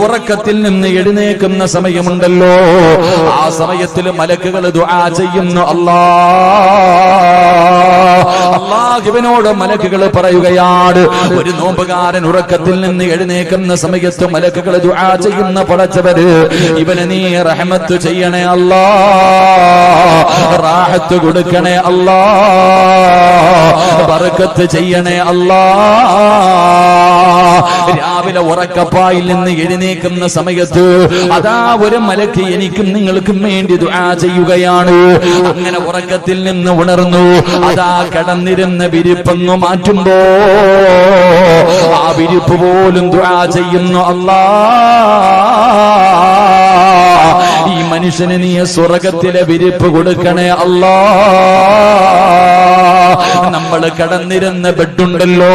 ഉറക്കത്തിൽ നിന്ന് എഴുന്നേക്കുന്ന സമയമുണ്ടല്ലോ, ആ സമയത്തിൽ മലക്കുകൾ ദുആ ചെയ്യുന്നു. അല്ലാഹുവിനോട് മലക്കുകൾ പറയുകയാണ്, ഒരു നോമ്പുകാരൻ ഉറക്കത്തിൽ നിന്ന് എഴുന്നേക്കുന്ന സമയത്ത് മലക്കുകൾ ദുആ ചെയ്യുന്ന പടച്ചവര്, ഇവനെ നീ റഹ്മത്ത് ചെയ്യണേ അല്ലാ, റാഹത്ത് കൊടുക്കണേ അല്ലാ, ബർക്കത്ത് ചെയ്യണേ അല്ലാ. രാവിലെ ഉറക്കപ്പായിൽ നിന്ന് എഴുന്നേക്കുന്ന സമയത്ത് അതാ ഒരു മലക്ക് എനിക്കും നിങ്ങൾക്കും വേണ്ടി ദുആ ചെയ്യുകയാണ്. അങ്ങനെ ഉറക്കത്തിൽ നിന്ന് ഉണർന്നു, അതാ കിടന്നിരുന്ന വിരിപ്പങ്ങ് മാറ്റുമ്പോ ആ വിരിപ്പ് പോലും ദുആ ചെയ്യുന്നു. അല്ലാ, ഈ മനുഷ്യന് നീ സ്വർഗത്തിലെ വിരിപ്പ് കൊടുക്കണേ അല്ലാ. നമ്മൾ കിടന്നിരുന്ന ബെഡുണ്ടല്ലോ,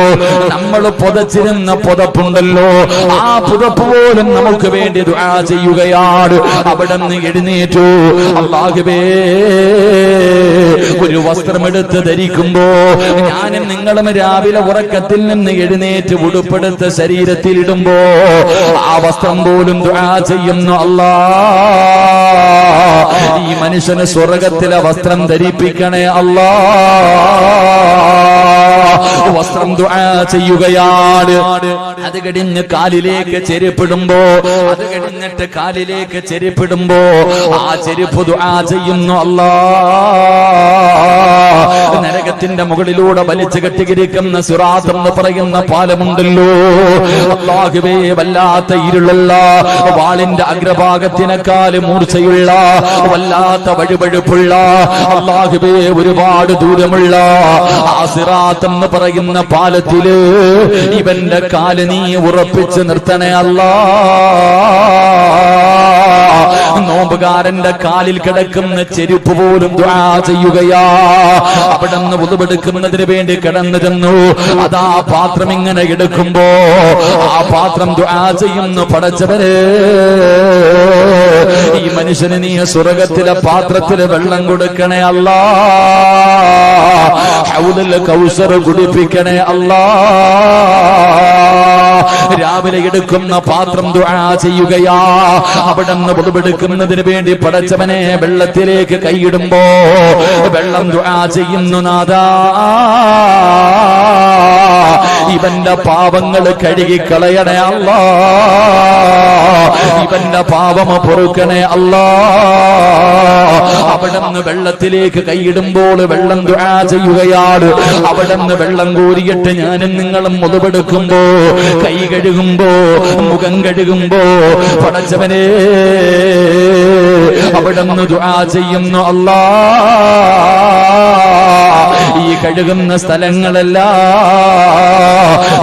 നമ്മൾ പുതച്ചിരുന്ന പുതപ്പുണ്ടല്ലോ, ആ പുതപ്പ് പോലും നമുക്ക് വേണ്ടി ദുആ ചെയ്യുകയാണ്. അവിടെ നിന്ന് എഴുന്നേറ്റു, അല്ലാഹുവേ ഒരു വസ്ത്രമെടുത്ത് ധരിക്കുമ്പോ ഞാനും നിങ്ങളും രാവിലെ ഉറക്കത്തിൽ നിന്ന് എഴുന്നേറ്റ് ഉടുപ്പെടുത്ത് ശരീരത്തിൽ ഇടുമ്പോ ആ വസ്ത്രം പോലും ദുആ ചെയ്യുന്നു. അല്ലാ, ഈ മനുഷ്യന് സ്വർഗത്തിലെ വസ്ത്രം ധരിപ്പിക്കണേ അല്ലാ. വസ്ത്രം ദുആ ചെയ്യുകയാണ്. അത് കഴിഞ്ഞ് കാലിലേക്ക് ചെരുപ്പിടുമ്പോ, അത് കഴിഞ്ഞിട്ട് കാലിലേക്ക് ചെരുപ്പിടുമ്പോ ആ ചെരുപ്പ് ദുആ ചെയ്യുന്നു. അല്ലാ, നരകത്തിന്റെ മുകളിലൂടെ വലിച്ചു കെട്ടിയിരിക്കുന്ന സിറാത്ത് എന്ന് പറയുന്ന പാലമുണ്ടല്ലോ, അല്ലാഹുവേ വല്ലാത്ത ഇരുളുള്ള, വാളിന്റെ അഗ്രഭാഗത്തിനേക്കാൾ മൂർച്ചയുള്ള, വല്ലാത്ത വഴുവഴുപ്പുള്ള, അല്ലാഹുവേ ഒരുപാട് ദൂരമുള്ള ആ സിറാത്ത് എന്ന് പറയുന്ന പാലത്തില് ഇവന്റെ കാല് നീ ഉറപ്പിച്ച് നിർത്തണേ അല്ലാ. നോമ്പുകാരന്റെ കാലിൽ കിടക്കുന്ന ചെരുപ്പ് പോലും ദുആ ചെയ്യുകയാ. അവിടെ നിന്ന് ഉതുവെടുക്കുന്നതിന് വേണ്ടി കിടന്നു ചെന്നു, അതാ പാത്രം ഇങ്ങനെ എടുക്കുമ്പോ ആ പാത്രം ദുആ ചെയ്യുന്നു. പടച്ചവരെ, ഈ മനുഷ്യന് നീ സ്വർഗത്തിലെ പാത്രത്തില് വെള്ളം കൊടുക്കണേ അല്ലാ, ഹൗദുൽ കൗസർ കുടിപ്പിക്കണേ അല്ലാ. രാവിലെ എടുക്കുന്ന പാത്രം ദുആ ചെയ്യുകയാ. അവിടെ നിന്ന് ഉതുവെടുക്കുന്നതിന് വേണ്ടി പടച്ചവനെ വെള്ളത്തിലേക്ക് കൈയിടുമ്പോ വെള്ളം ദുആ ചെയ്യുന്നു. നാദാ, ഇവന്റെ പാപങ്ങൾ കഴുകി കളയണേ അല്ലാ, ഇവന്റെ പാപം പൊറുക്കണേ അല്ലാ. അവിടെ നിന്ന് വെള്ളത്തിലേക്ക് കൈയിടുമ്പോൾ വെള്ളം ദുആ ചെയ്യുകയാണ്. അവിടെ നിന്ന് വെള്ളം കോരിയിട്ട് ഞാനും നിങ്ങളും ഉതുവെടുക്കുമ്പോ, കൈ കഴുകുമ്പോ, മുഖം കഴുകുമ്പോ പടച്ചവനെ അവിടെ നിന്ന് ദുആ ചെയ്യുന്നു. അല്ലാ, ഈ കഴുകുന്ന സ്ഥലങ്ങളെല്ലാം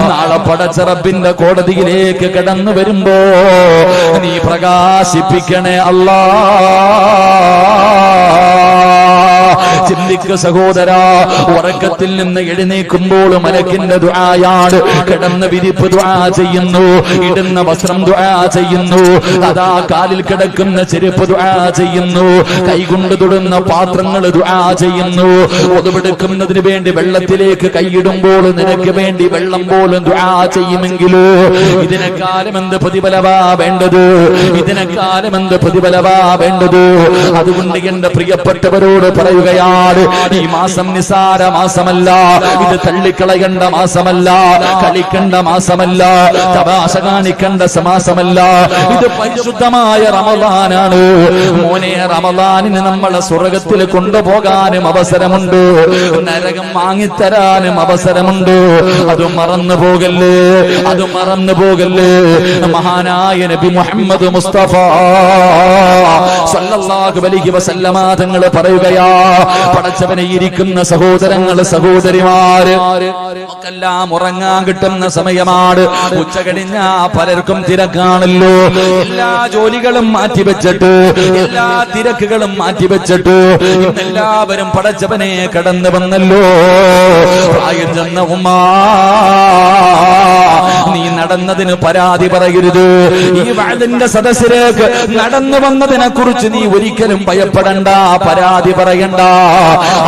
നാളെ പടച്ച റബ്ബിന്റെ കോടതിയിലേക്ക് കടന്നു വരുമ്പോ നീ പ്രകാശിപ്പിക്കണേ അല്ലാ. ചിന്തിക്ക സഹോദരാ, ഉറക്കത്തിൽ നിന്ന് എഴുന്നേൽക്കുമ്പോൾ മലക്കിന്റെ ദുആയാണ്. കിടന്ന വിരിപ്പ് ദുആ ചെയ്യുന്നു, ഇടുന്ന വസ്ത്രം ദുആ ചെയ്യുന്നു, അതാ കാലിൽ കിടക്കുന്ന ചെരുപ്പ് ദുആ ചെയ്യുന്നു, കൈകൊണ്ട് തൊടുന്ന പാത്രങ്ങൾ ദുആ ചെയ്യുന്നു. ഒതുവെടുക്കുന്നതിന് വേണ്ടി വെള്ളത്തിലേക്ക് കൈയിടുമ്പോൾ നിനക്ക് വേണ്ടി വെള്ളം പോലും ദുആ ചെയ്യുമെങ്കിലോ ഇതിനെക്കാലം എന്ത് പ്രതിഫലവാ വേണ്ടത്, ഇതിനെക്കാലം എന്ത് പ്രതിഫലവാ വേണ്ടത്. അതുകൊണ്ട് എന്റെ പ്രിയപ്പെട്ടവരോട് പറയുകയാണ്, ഈ മാസം നിസാര മാസമല്ല, ഇത് തള്ളിക്കളയേണ്ട മാസമല്ല, കളിക്കേണ്ട മാസമല്ല, തമാശ കാണിക്കേണ്ട മാസമല്ല, ഇത് പരിശുദ്ധമായ റമളാനാണ്. മോനെ, റമളാനിന് നമ്മളെ സ്വർഗത്തിൽ കൊണ്ടുപോകാനും അവസരമുണ്ട്, നരകം വാങ്ങിത്തരാനും അവസരമുണ്ട്. അത് മറന്നു പോകല്ലേ, അത് മറന്നു പോകല്ലേ. മഹാനായ നബി മുഹമ്മദ് മുസ്തഫ സല്ലല്ലാഹു അലൈഹി വസല്ലമ തങ്ങൾ പറയുകയാ, പടച്ചവനെ ഇരിക്കുന്ന സഹോദരങ്ങള് സഹോദരിമാര് നമുക്കെല്ലാം ഉറങ്ങാൻ കിട്ടുന്ന സമയമാണ്. ഉച്ച കഴിഞ്ഞാ പലർക്കും തിരക്കാണല്ലോ. എല്ലാ ജോലികളും മാറ്റിവെച്ചിട്ട്, എല്ലാ തിരക്കുകളും മാറ്റിവെച്ചിട്ട് ഇന്നെല്ലാവരും പടച്ചവനെ കടന്നു വന്നല്ലോ. പ്രായം ചെന്ന ഉമ്മ, നീ നടന്നതിന് പരാതി പറയരുത്. ഈ വഅദിന്റെ സദസ്സിലേക്ക് നടന്നു വന്നതിനെ കുറിച്ച് നീ ഒരിക്കലും ഭയപ്പെടണ്ട, പരാതി പറയണ്ട.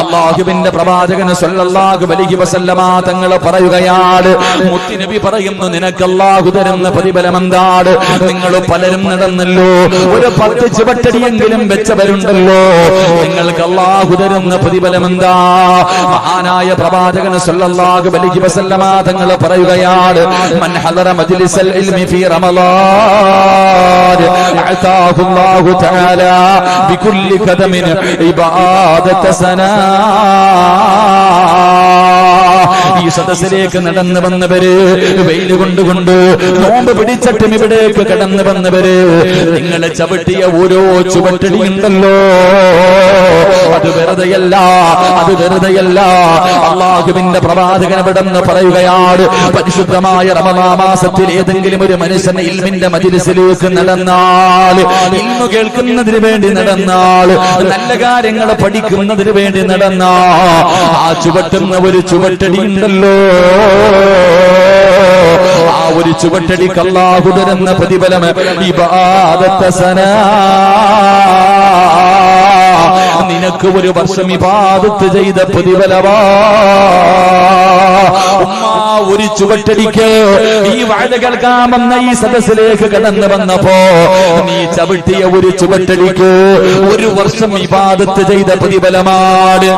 അല്ലാഹുവിന്റെ പ്രവാചകൻ സല്ലല്ലാഹു അലൈഹി വസല്ലമ തങ്ങൾ പറയുകയാണ്, മുത്തുനബി പറയുന്നു, നിനക്ക് അല്ലാഹു തരുന്ന പ്രതിഫലം എന്താണ്? നിങ്ങൾ പലരും നടന്നല്ലോ, ഒരു 10 ചുവട്ടടിയെങ്കിലും വെച്ചവരുണ്ടല്ലോ, നിങ്ങൾക്ക് അല്ലാഹു തരുന്ന പ്രതിഫലം എന്താ? മഹാനായ പ്രവാചകൻ സല്ലല്ലാഹു അലൈഹി വസല്ലമ തങ്ങൾ പറയുകയാണ്, മൻ ഹദറ മജ്ലിസൽ ഇൽമി ഫീ റമളാൻ അതാഹു അല്ലാഹു തആല ബികുല്ലി ഖദമിൻ ഇബാദത സനാ. ഈ സദസ്സിലേക്ക് നടന്നു വന്നവര്, വെയിൽ കൊണ്ടുകൊണ്ട് നോമ്പ് പിടിച്ചിട്ടും ഇവിടേക്ക് കടന്നു വന്നവര്, നിങ്ങളെ ചവിട്ടിയ ഓരോ ചുവട്ടടിയുണ്ടല്ലോ, അത് വെറുതെയല്ല, അത് വെറുതെയല്ല. അല്ലാഹുവിന്റെ പ്രവാചകൻ ഇവിടെന്ന് പറയുകയാണ്, പരിശുദ്ധമായ റമളാൻ മാസത്തിൽ ഏതെങ്കിലും ഒരു മനുഷ്യൻ ഇൽമിന്റെ മജ്ലിസിലേക്ക് നടന്നാൽ, ഇൽമു കേൾക്കുന്നതിന് വേണ്ടി നടന്നാൽ, നല്ല കാര്യങ്ങൾ പഠിക്കുന്നതിന് വേണ്ടി നടന്നാൽ, ആ ചുവട്ടുന്ന ഒരു ചുവട്ടടി ഉണ്ടല്ലോ, ആ ഒരു ചുവട്ടടിക്ക് അല്ലാഹു തരുന്ന പ്രതിഫലം ഇബാദത്ത സനാ. നിനക്ക് ഒരു വർഷം ഇബാദത്ത് ചെയ്ത പ്രതിഫലമാ. ഒരു ചുവട്ടടിക്ക് ഈ വാഴ കേൾക്കാമെന്ന ഈ സദസ്സിലേക്ക് കടന്നു വന്നപ്പോ നീ ചവിട്ടിയ ഒരു ചുവട്ടടിക്ക് ഒരു വർഷം ഇബാദത്ത് ചെയ്ത പ്രതിഫലമാണ്.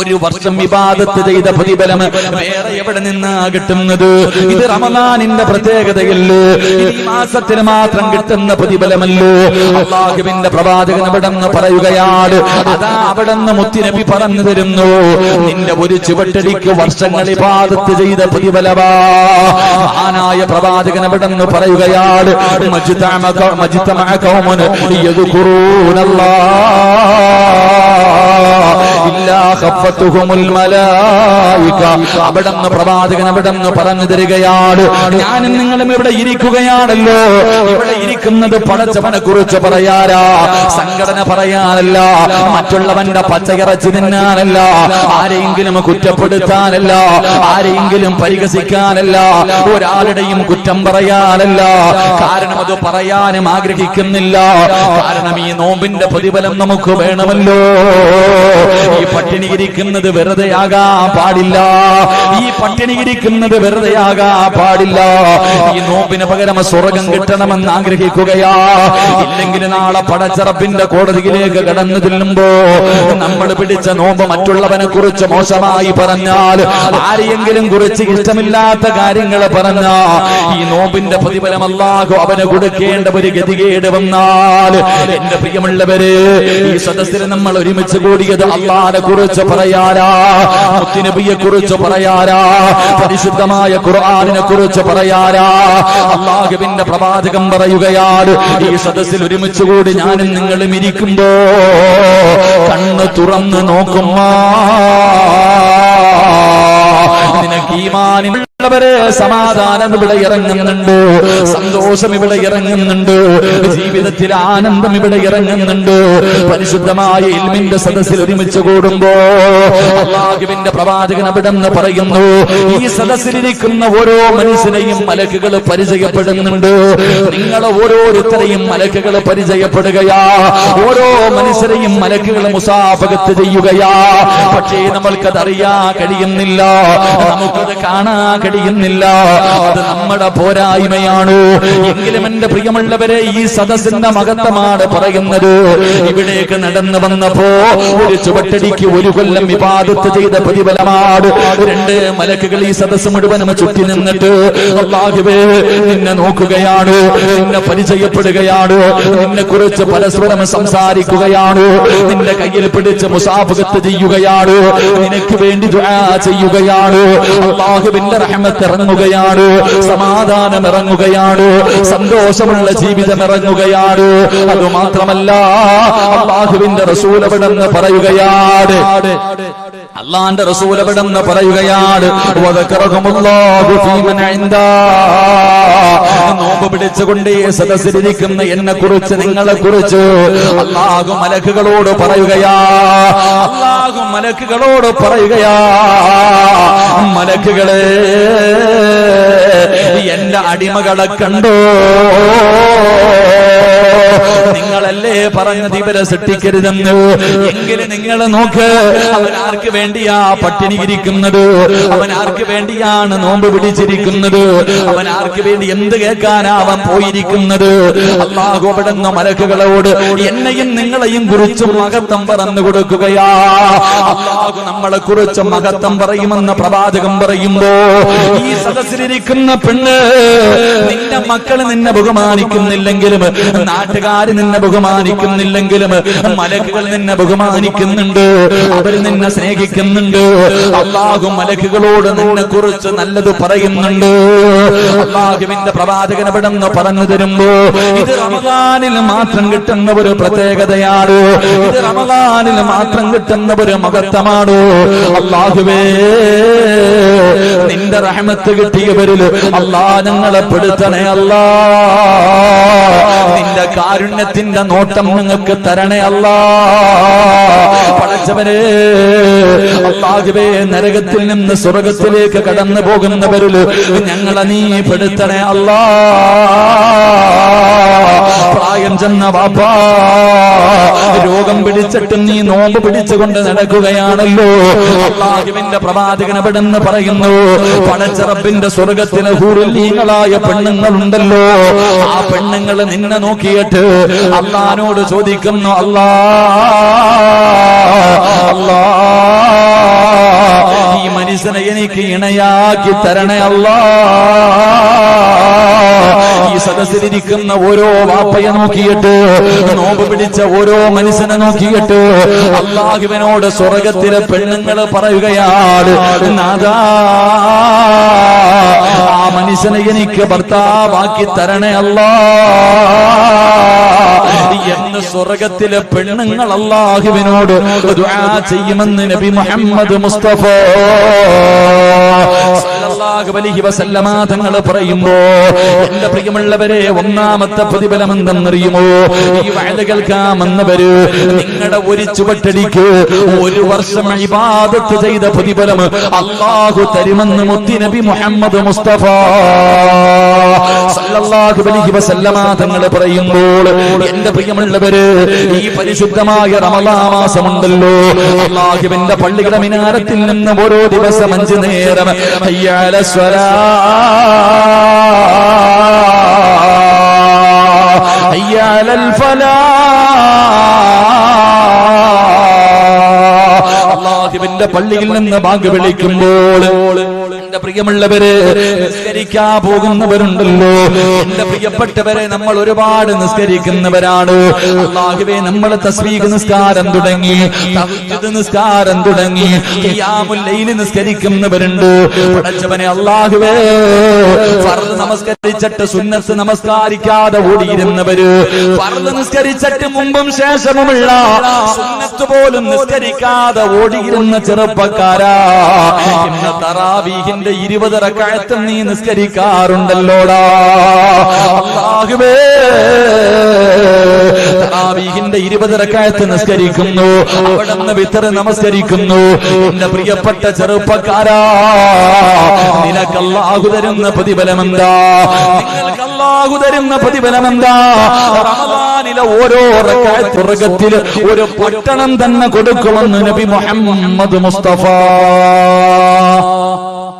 ഒരു വർഷം ഇബാദത്ത് ചെയ്ത പ്രതിഫലം വേറെ എവിടെ നിന്നാ കിട്ടുന്നത്? ഇത് റമളാനിന്റെ പ്രത്യേകതയല്ലേ, ഈ മാസത്തിൽ മാത്രം കിട്ടുന്ന പ്രതിഫലമല്ലോ. അല്ലാഹുവിന്റെ പ്രവാചകൻ അവിടെന്ന് പറയുകയാണ്, അതാ അവിടെന്ന് മുത്തുനബി പറഞ്ഞു തരുന്നു, നിന്റെ ഒരു ചുവട്ടടിക്ക് വർഷങ്ങൾ ഇബാദത്ത് ചെയ്ത പ്രതിഫലമാ. മഹാനായ പ്രവാചകൻ അവിടെന്ന് പറയുകയാണ്, മജ്തമഅ ഖൗമുൻ യദ്കുറൂനല്ലാഹ ഇല്ലാ ഖഫത്തുഹുമുൽ മലായിക. അവിടെന്ന് പ്രവാചകൻ അവിടെന്ന് പറഞ്ഞു തരികയാണ്, ഞാനും നിങ്ങളും ഇവിടെ ഇരിക്കുകയാണല്ലോ, ഇവിടെ ഇരിക്കുന്നത് പടച്ചവനെ കുറിച്ച് പറയാനാ, സംഘടന പറയാനല്ല, മറ്റുള്ളവന്റെ പച്ചയിറച്ചി തിന്നാനല്ല, ആരെയെങ്കിലും കുറ്റപ്പെടുത്താനല്ല, ആരെയെങ്കിലും പരിഹസിക്കാനല്ല, ഒരാളുടെയും കുറ്റം പറയാനല്ല. കാരണം അത് പറയാനും ആഗ്രഹിക്കുന്നില്ല. കാരണം ഈ നോമ്പിന്റെ പ്രതിഫലം നമുക്ക് വേണമല്ലോ. ഈ പട്ടിണി ഇരിക്കുന്നത് വെറുതെയാകാൻ പാടില്ല, ഈ പട്ടിണി ഇരിക്കുന്നത് വെറുതെയാകാൻ പാടില്ല. ഈ നോമ്പിന് പകരം സ്വർഗം കിട്ടണമെന്ന് ആഗ്രഹിക്കുകയാ. ഇല്ലെങ്കിൽ നാളെ പടച്ചറപ്പിന്റെ കോടതിയിലേക്ക് കടന്നു ചെല്ലുമ്പോ നമ്മൾ പിടിച്ച നോമ്പ് മറ്റുള്ളവനെ കുറിച്ച് മോശമായി പറഞ്ഞാൽ, ആരെയെങ്കിലും കുറിച്ച് ഇഷ്ടമില്ലാത്ത കാര്യങ്ങൾ പറഞ്ഞ ഈ നോമ്പിന്റെ പ്രതിഫലം അല്ലാഹു അവന് കൊടുക്കേണ്ട ഒരു ഗതികേട് വന്നാൽ, എന്റെ പ്രിയമുള്ളവര്, ഈ സദസ്സിൽ നമ്മൾ ഒരുമിച്ച് കൂടിയത് അല്ലാഹുവിനെ കുറിച്ച് പറയാനാ, മുത്തുനബിയെ കുറിച്ച് പറയാനാ, പരിശുദ്ധമായ ഖുർആനിനെ കുറിച്ച് പറയാനാ. അല്ലാഹുവിന്റെ പ്രവാചകൻ പറയുകയാണ്, ഈ സദസ്സിൽ ഒരുമിച്ച് കൂടി ഞാനും നിങ്ങളും ഇരിക്കുമ്പോ കണ്ണ് തുറന്ന് നോക്കുമ്പോ നിനക്ക് ഈമാനുള്ളവരെ സമാധാനം ഇവിടെ ഇറങ്ങുന്നുണ്ട്, സന്തോഷം ഇവിടെ ഇറങ്ങുന്നുണ്ട്, ജീവിതത്തിൽ ആനന്ദം ഇവിടെ ഇറങ്ങുന്നുണ്ട്. പരിശുദ്ധമായ ഇൽമിന്റെ സദസ്സിൽ ഒരുമിച്ച് കൂടുമ്പോ അല്ലാഹുവിന്റെ പ്രവാചകൻ അവിടെന്ന് പറയുന്നു, ഈ സദസ്സിലിരിക്കുന്ന ഓരോ മനുഷ്യനെയും മലക്കുകൾ പരിചയപ്പെടുന്നുണ്ട്. നിങ്ങൾ ഓരോരുത്തരെയും മലക്കുകൾ പരിചയപ്പെടുകയാ, ഓരോ മനുഷ്യരെയും മലക്കുകൾ മുസാഫഹത്ത് ചെയ്യുകയാ. പക്ഷേ നമ്മൾക്കത് അറിയാൻ കഴിയുന്നില്ല, നമുക്കത് കാണാൻ കഴിയുന്നില്ല. അത് നമ്മുടെ പോരായ്മയാണ്. എങ്കിലും എന്റെ പ്രിയമുള്ളവരെ, ഈ സദസ്സിന്റെ മഹത്വമാണ് പറയുന്നത്. ഇവിടേക്ക് നടന്നു വന്നപ്പോ ഒരു ചുവട്ടടിക്ക് ഒരു കൊല്ലം ഇബാദത്ത് ചെയ്ത പ്രതിഫലമാണ്. 2 മലക്കുകൾ ഈ സദസ്സ് മുഴുവനും ചുറ്റി നിന്നിട്ട് അല്ലാഹുവേ നിന്നെ നോക്കുകയാണ്, നിന്നെ പരിചയപ്പെടുകയാണ്, നിന്നെ കുറിച്ച് പരസ്പരം സംസാരിക്കുകയാണ്, നിന്റെ കയ്യിൽ പിടിച്ച് മുസാഫഹത്ത് ചെയ്യുകയാണ്, നിനക്ക് വേണ്ടി ദുആ ചെയ്യുകയാണ്. അല്ലാഹുവിന്റെ റഹ്മത്ത് ഇറങ്ങുകയാണ്, സമാധാനം ഇറങ്ങുകയാണ്, സന്തോഷമുള്ള ജീവിതം ഇറങ്ങുകയാണ്. അതുമാത്രമല്ല, അല്ലാഹുവിന്റെ റസൂൽ അവിടെന്ന് പറയുകയാണ്, അള്ളാന്റെ റസൂൽ എവിടെന്ന് പറയുകയാണ്, നോമ്പ് പിടിച്ചുകൊണ്ട് സദസ്സിലിരിക്കുന്ന എന്നെ കുറിച്ച്, നിങ്ങളെ കുറിച്ച് അല്ലാഹു മലക്കുകളോട് പറയുകയാ, അല്ലാഹു മലക്കുകളോട് പറയുകയാ, മലക്കുകളെ എന്റെ അടിമകളെ കണ്ടോ? നിങ്ങളല്ലേ പറഞ്ഞത് ഇവരെ സൃഷ്ടിക്കരുതെന്ന്? എങ്കിലും നിങ്ങൾ നോക്ക്, അവൻ ആർക്ക് വേണ്ടിയാ പട്ടിണി ഇരിക്കുന്നത്? അവൻ ആർക്ക് വേണ്ടിയാണ് നോമ്പ് പിടിച്ചിരിക്കുന്നത്? അവൻ ആർക്ക് വേണ്ടി എന്ത് കേൾക്കാനാ അവൻ പോയിരിക്കുന്നത്? അല്ലാഹു അവിടുന്ന് മലക്കുകളോട് എന്നെയും നിങ്ങളെയും കുറിച്ച് മഹത്വം പറഞ്ഞു കൊടുക്കുകയാ. അല്ലാഹു നമ്മളെ കുറിച്ച് മഹത്വം പറയുമെന്ന് പ്രവാചകൻ പറയുമ്പോ, ഈ സദസ്സിലിരിക്കുന്ന പെണ്ണ്, നിന്റെ മക്കള് നിന്നെ ബഹുമാനിക്കുന്നില്ലെങ്കിലും, നാട്ടുകാര് നിന്നെ ബഹുമാനിക്കുന്നില്ലെങ്കിലും, മലക്കുകൾ നിന്നെ ബഹുമാനിക്കുന്നുണ്ട്, അവർ നിന്നെ സ്നേഹിക്കുന്നുണ്ട്. അല്ലാഹു മലക്കുകളോട് നിന്നെ കുറിച്ച് നല്ലത് പറയുന്നുണ്ട്. അല്ലാഹുവിന്റെ പ്രവാചകൻ ഇവിടെന്ന് പറഞ്ഞു തരുമ്പോ, ഇത് റമദാനിൽ മാത്രം കിട്ടുന്ന ഒരു പ്രത്യേകതയാണ്, ഇത് റമദാനിൽ മാത്രം കിട്ടുന്ന ഒരു മഹത്വമാണ്. അല്ലാഹുവേ, നിന്റെ റഹ്മത്ത് കിട്ടിയവരിൽ അല്ലാ ഞങ്ങളെ പെടുത്തണേ അല്ലാ. നിന്റെ കാരുണ്യത്തിന്റെ നോട്ടം നിങ്ങൾക്ക് തരണേ അല്ലാ. പടച്ചവനെ, അല്ലാഹുവേ, നരകത്തിൽ നിന്ന് സ്വർഗത്തിലേക്ക് കടന്നു പോകുന്നവരിൽ ഞങ്ങളെ നീ പെടുത്തണേ അല്ലാ. പ്രായം ചെന്ന വാപ്പാ, രോഗം പിടിച്ചിട്ട് നീ നോമ്പ് പിടിച്ചുകൊണ്ട് നടക്കുകയാണല്ലോ. അല്ലാഹുവിന്റെ പ്രവാചകൻ എവിടെന്ന് പറയുന്നു, പടച്ച റബ്ബിന്റെ സ്വർഗത്തിലെ ഹൂറുല്ലീങ്ങളായ പെണ്ണുങ്ങളുണ്ടല്ലോ, ആ പെണ്ണുങ്ങൾ നിന്നെ നോക്കിയിട്ട് അല്ലാഹുവിനോട് ചോദിക്കുന്നു, അല്ലാ അല്ലാ, ഈ മനുഷ്യനെ എനിക്ക് ഇണയാക്കി തരണേ അല്ലാ. ഈ സദസ്സിലിരിക്കുന്ന ഓരോ വാപ്പയെ നോക്കിയിട്ട്, നോമ്പ് പിടിച്ച ഓരോ മനുഷ്യനെ നോക്കിയിട്ട് അല്ലാഹുവിനോട് സ്വർഗത്തിലെ പെണ്ണുങ്ങള് പറയുകയാണ്, നാദാ, ആ മനുഷ്യനെ എനിക്ക് ഭർത്താവാക്കി തരണേ അല്ലാ എന്ന് സ്വർഗത്തിലെ പെണ്ണുങ്ങൾ അല്ലാഹുവിനോട് ദുആ ചെയ്യുമെന്ന് നബി മുഹമ്മദ് മുസ്തഫ സല്ലല്ലാഹു അലൈഹി വസല്ലമ തങ്ങൾ പറയുമ്പോ, എന്റെ പ്രിയമുള്ളവരെ, ഒന്നാമത്തെ പ്രതിഫലം എന്തെന്നറിയുമോ? ഈ വഅദ് കേൾക്കാമെന്നവര് നിങ്ങളുടെ ഒരു ചുവട്ടടിക്ക് ഒരു വർഷം ഇബാദത്ത് ചെയ്ത പ്രതിഫലം അല്ലാഹു തരുമെന്ന് മുത്തി നബി മുഹമ്മദ് മുസ്തഫ സല്ലല്ലാഹു അലൈഹി വസല്ലമ തങ്ങൾ പറയുമ്പോൾ, എന്റെ പ്രിയമുള്ളവര്, ഈ പരിശുദ്ധമായ റമളാൻ മാസമുണ്ടല്ലോ, അല്ലാഹുവിന്റെ പള്ളിയുടെ മിനാരത്തിൽ നിന്ന് ഓരോ ദിവസം 5 നേരം ഹയ്യ അലസ് സ്വലാഹ്, ഹയ്യ അലൽ ഫലാഹ്, അല്ലാഹുവിന്റെ പള്ളിയിൽ നിന്ന് ബാങ്ക് വിളിക്കുമ്പോൾ, എന്റെ പ്രിയമുള്ളവര്, നിസ്കരിക്കാൻ പോകുന്നവരുണ്ടല്ലോ, എന്റെ പ്രിയപ്പെട്ടവരെ, നമ്മൾ ഒരുപാട് നിസ്കരിക്കുന്നവരാണ്. അല്ലാഹുവേ, നമ്മൾ തസ്ബീഹ് നിസ്കാരം തുടങ്ങി, തഹജ്ജുദ് നിസ്കാരം തുടങ്ങി, ഖിയാമുൽ ലൈൽ നിസ്കരിക്കുന്നവരുണ്ട്. പടച്ചവനെ അല്ലാഹുവേ, ഫർദ് നമസ്കരിച്ചിട്ട് സുന്നത്ത് നമസ്കാരിക്കാതെ ഓടിയിരുന്നവര്, ഫർദ് നിസ്കരിച്ചിട്ട് മുമ്പും ശേഷമുള്ള സുന്നത്ത് പോലും നിസ്കരിക്കാതെ ഓടിയിരുന്ന ചെറുപ്പക്കാരാ, ഇന്ന് തറാവീഹിന്റെ 20 റക്അത്ത് നീ നിസ്കരിക്കാറുണ്ടല്ലോടാ. അല്ലാഹുവേ, തറാവീഹിന്റെ 20 റക്അത്ത് നിസ്കരിക്കുന്നു, അവിടുന്ന് വിത്ർ നമസ്കരിക്കുന്നു. എന്റെ പ്രിയപ്പെട്ട ചെറുപ്പക്കാരാ, നിനക്ക് അല്ലാഹു തരുന്ന പ്രതിഫലമെന്താ? നിങ്ങൾക്ക് അല്ലാഹു തരുന്ന പ്രതിഫലമെന്താ? റമളാനിലെ ഓരോ റക്അത്ത് സ്വർഗ്ഗത്തിൽ ഒരു പട്ടണം തന്നെ കൊടുക്കുമെന്ന് നബി മുഹമ്മദ് മുസ്തഫ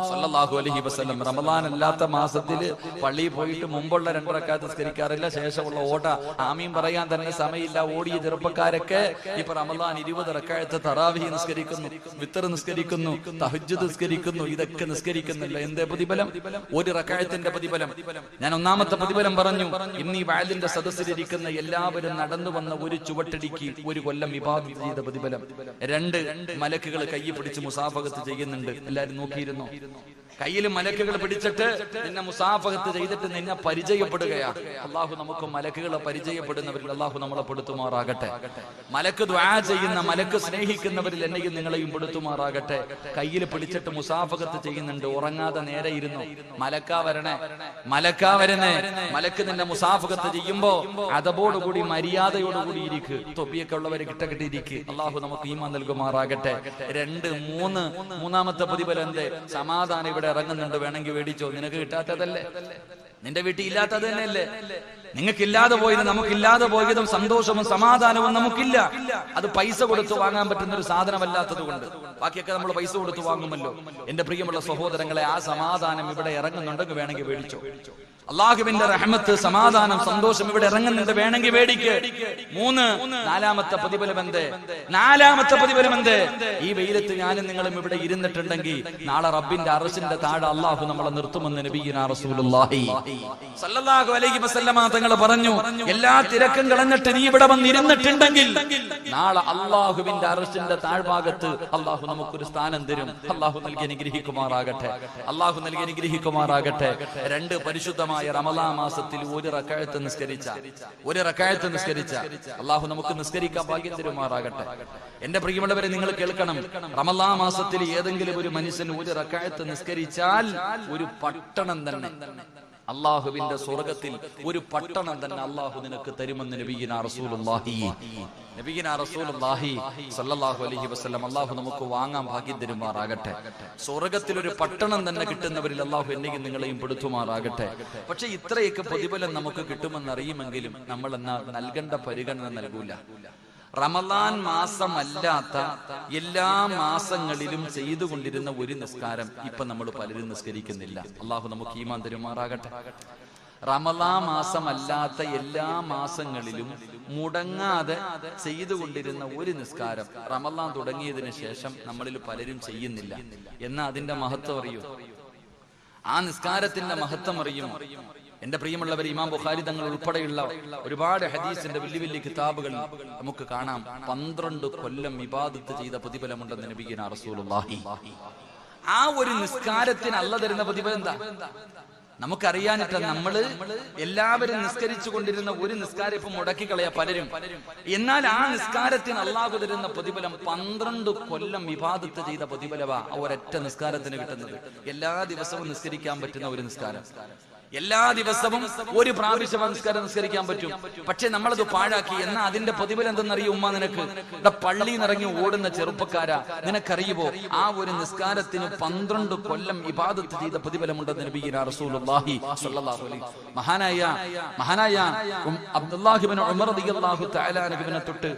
സല്ലല്ലാഹു അലൈഹി വസല്ലം. റമളാൻ അല്ലാത്ത മാസത്തില് പള്ളിയിൽ പോയിട്ട് മുമ്പുള്ള 2 റക്അത്ത് നിസ്കരിക്കാറില്ല, ശേഷമുള്ള ഓട ആമീൻ പറയാൻ തന്നെ സമയമില്ല ഓടിയ ചെറുപ്പക്കാരൊക്കെ ഇപ്പൊ റമളാൻ 20 റക്അത്ത് തറാവീഹ് നിസ്കരിക്കുന്നു, വിത്ർ നിസ്കരിക്കുന്നു, തഹജ്ജുദ് നിസ്കരിക്കുന്നു. ഇതൊക്കെ നിസ്കരിക്കുന്നില്ല. എന്തേ പ്രതിഫലം? 1 റക്അത്തിന്റെ പ്രതിഫലം. ഞാൻ ഒന്നാമത്തെ പ്രതിഫലം പറഞ്ഞു. ഇന്ന് ഈ വഅദിന്റെ സദസ്സിലിരിക്കുന്ന എല്ലാവരും നടന്നു വന്ന ഒരു ചുവട്ടടിക്ക് 1 കൊല്ലം ഇബാദത്ത് ചെയ്ത പ്രതിഫലം. 2 മലക്കുകൾ കൈ പിടിച്ച് മുസാഫഹത്ത് ചെയ്യുന്നുണ്ട്. എല്ലാരും നോക്കിയിരുന്നോ? കയ്യിൽ മലക്കുകൾ പിടിച്ചിട്ട് നിന്നെ മുസാഫഹത്ത് ചെയ്തിട്ട് നിന്നെ പരിചയപ്പെടുകയാണ്. അള്ളാഹു നമുക്ക് മലക്കുകളെ പരിചയപ്പെടുന്നവരിൽ അള്ളാഹു നമ്മളെ പെടുത്തുമാറാകട്ടെ. മലക്ക് ദുആ ചെയ്യുന്ന, മലക്ക് സ്നേഹിക്കുന്നവരിൽ എന്നെയും നിങ്ങളെയും പെടുത്തുമാറാകട്ടെ. കയ്യിൽ പിടിച്ചിട്ട് മുസാഫഹത്ത് ചെയ്യുന്നുണ്ട്, ഉറങ്ങാതെ നേരെ ഇരുന്നു. മലക്കാ വരണേ, മലക്കാ വരണേ. മലക്ക് നിന്നെ മുസാഫഹത്ത് ചെയ്യുമ്പോ അതബോടുകൂടി മര്യാദയോടുകൂടി ഇരിക്ക്. തൊപ്പിയൊക്കെ ഉള്ളവരെ കിട്ടിയിരിക്ക്. അള്ളാഹു നമുക്ക് ഈമാൻ നൽകുമാറാകട്ടെ. 2, 3 മൂന്നാമത്തെ പ്രതിഫലം എന്തേ? സമാധാനം ഇവിടെ ഇറങ്ങുന്നുണ്ട്, വേണമെങ്കിൽ മേടിച്ചോ. നിനക്ക് കിട്ടാത്തതല്ലേ, നിന്റെ വീട്ടിൽ ഇല്ലാത്തത് തന്നെയല്ലേ. നിങ്ങൾക്കില്ലാതെ പോയത് നമുക്കില്ലാതെ പോയതും സന്തോഷവും സമാധാനവും നമുക്കില്ല. അത് പൈസ കൊടുത്ത് വാങ്ങാൻ പറ്റുന്ന ഒരു സാധനമല്ലാത്തത് കൊണ്ട്. ബാക്കിയൊക്കെ നമ്മൾ പൈസ കൊടുത്ത് വാങ്ങുമല്ലോ. എന്റെ പ്രിയമുള്ള സഹോദരങ്ങളെ, ആ സമാധാനം ഇവിടെ ഇറങ്ങുന്നുണ്ടെങ്കിൽ വേണമെങ്കിൽ മേടിച്ചോ. അള്ളാഹുവിന്റെ റഹ്മത്ത്, സമാധാനം, സന്തോഷം ഇവിടെ ഇറങ്ങുന്നുണ്ട്, വേണമെങ്കിൽ മേടിക്ക്. 3 നാലാമത്തെ പ്രതിഫലം എന്തേ? നാലാമത്തെ പ്രതിഫലം എന്തേ? ഈ വെയിലത്ത് ഞാനും നിങ്ങളും ഇവിടെ ഇരുന്നിട്ടുണ്ടെങ്കിൽ നാളെ റബ്ബിന്റെ അർശിന്റെ താഴെ അള്ളാഹു നമ്മളെ നിർത്തുമെന്ന് നബിയുനാ റസൂലുള്ളാഹി സ്വല്ലല്ലാഹു അലൈഹി വസല്ലമ തങ്ങൾ പറഞ്ഞു. എല്ലാ തിരക്കും കളഞ്ഞിട്ട് നീ ഇവിടെ വന്നിരുന്നിട്ടുണ്ടെങ്കിൽ നാളെ അള്ളാഹുവിന്റെ അർശിന്റെ താഴ്ഭാഗത്ത് അള്ളാഹു നമുക്കൊരു സ്ഥാനം തരും. അള്ളാഹു നൽകി അനുഗ്രഹിക്കുമാറാകട്ടെ. അള്ളാഹു നൽകി അനുഗ്രഹിക്കുമാറാകട്ടെ. 2 പരിശുദ്ധമായ റമളാൻ മാസത്തിൽ ഒരു റക്അത്ത് നിസ്കരിച്ച അള്ളാഹു നമുക്ക് നിസ്കരിക്കാൻ ഭാഗ്യം തരുമാറാകട്ടെ. എന്റെ പ്രിയമുള്ളവരെ, നിങ്ങൾ കേൾക്കണം. റമളാൻ മാസത്തിൽ ഏതെങ്കിലും ഒരു മനുഷ്യൻ ഒരു റക്അത്ത് നിസ്കരിച്ചാൽ ഒരു പട്ടണം തന്നെ, അള്ളാഹുവിന്റെ സ്വർഗത്തിൽ ഒരു പട്ടണം തന്നെ അള്ളാഹു നിനക്ക് തരുമെന്ന് നബിയുനാ റസൂലുള്ളാഹി സ്വല്ലല്ലാഹു അലൈഹി വസല്ലം അള്ളാഹു നമുക്ക് വാങ്ങാൻ ഭാഗ്യം തരുമാറാകട്ടെ. സ്വർഗത്തിൽ ഒരു പട്ടണം തന്നെ കിട്ടുന്നവരിൽ അള്ളാഹു എന്നെയും നിങ്ങളെയും പെടുത്തുമാറാകട്ടെ. പക്ഷെ ഇത്രയൊക്കെ പ്രതിഫലം നമുക്ക് കിട്ടുമെന്നറിയുമെങ്കിലും നമ്മൾ എന്നാ നൽകേണ്ട പരിഗണന നൽകൂല. റമളാൻ മാസമല്ലാത്ത എല്ലാ മാസങ്ങളിലും ചെയ്തുകൊണ്ടിരുന്ന ഒരു നിസ്കാരം ഇപ്പൊ നമ്മൾ പലരും നിസ്കരിക്കുന്നില്ല. അള്ളാഹു നമുക്ക് ഈമാൻ തരുമാറാകട്ടെ. റമളാൻ മാസമല്ലാത്ത എല്ലാ മാസങ്ങളിലും മുടങ്ങാതെ ചെയ്തുകൊണ്ടിരുന്ന ഒരു നിസ്കാരം റമളാൻ തുടങ്ങിയതിനു ശേഷം നമ്മളിൽ പലരും ചെയ്യുന്നില്ല. എന്നാ അതിന്റെ മഹത്വം അറിയൂ? ആ നിസ്കാരത്തിന്റെ മഹത്വം അറിയുമോ? എന്റെ പ്രിയമുള്ളവർ, ഇമാം ബുഖാരി തങ്ങൾ ഉൾപ്പെടെയുള്ള ഒരുപാട് ഹദീസിന്റെ വലിയ വലിയ കിതാബുകൾ നമുക്ക് കാണാം. 12 കൊല്ലം ഇബാദത്ത് ചെയ്ത പ്രതിഫലമുണ്ടെന്ന് നബിയുനാ റസൂലുള്ളാഹി. ആ ഒരു നിസ്കാരത്തിന് അല്ലാഹു തരുന്ന പ്രതിഫലം എന്താ നമുക്കറിയാനിട്ട്? നമ്മള് എല്ലാവരും നിസ്കരിച്ചു കൊണ്ടിരുന്ന ഒരു നിസ്കാരം ഇപ്പൊ മുടക്കി കളയാ പലരും. എന്നാൽ ആ നിസ്കാരത്തിന് അള്ളാഹു തരുന്ന പ്രതിഫലം 12 കൊല്ലം ഇബാദത്ത് ചെയ്ത പ്രതിഫലവാ ഒരൊറ്റ നിസ്കാരത്തിന് കിട്ടുന്നത്. എല്ലാ ദിവസവും നിസ്കരിക്കാൻ പറ്റുന്ന ഒരു നിസ്കാരം, എല്ലാ ദിവസവും ഒരു പ്രാവശ്യം നിസ്കരിക്കാൻ പറ്റും. പക്ഷെ നമ്മളത് പാഴാക്കി. എന്നാ അതിന്റെ പ്രതിഫലം എന്തെന്നറിയോ ഉമ്മ? നിനക്ക് പള്ളിയിൽ നിറങ്ങി ഓടുന്ന ചെറുപ്പക്കാരാ, നിനക്കറിയുമോ ആ ഒരു നിസ്കാരത്തിന് 12 കൊല്ലം ഇബാദത്ത് ചെയ്ത പ്രതിഫലമുണ്ടെന്ന് നബിയുനാ റസൂലുള്ളാഹി സ്വല്ലല്ലാഹു അലൈഹി. മഹാനായ അബ്ദുല്ലാഹി ഇബ്നു ഉമർ റളിയല്ലാഹു തആല അൻഹുവിനെ തൊട്ട്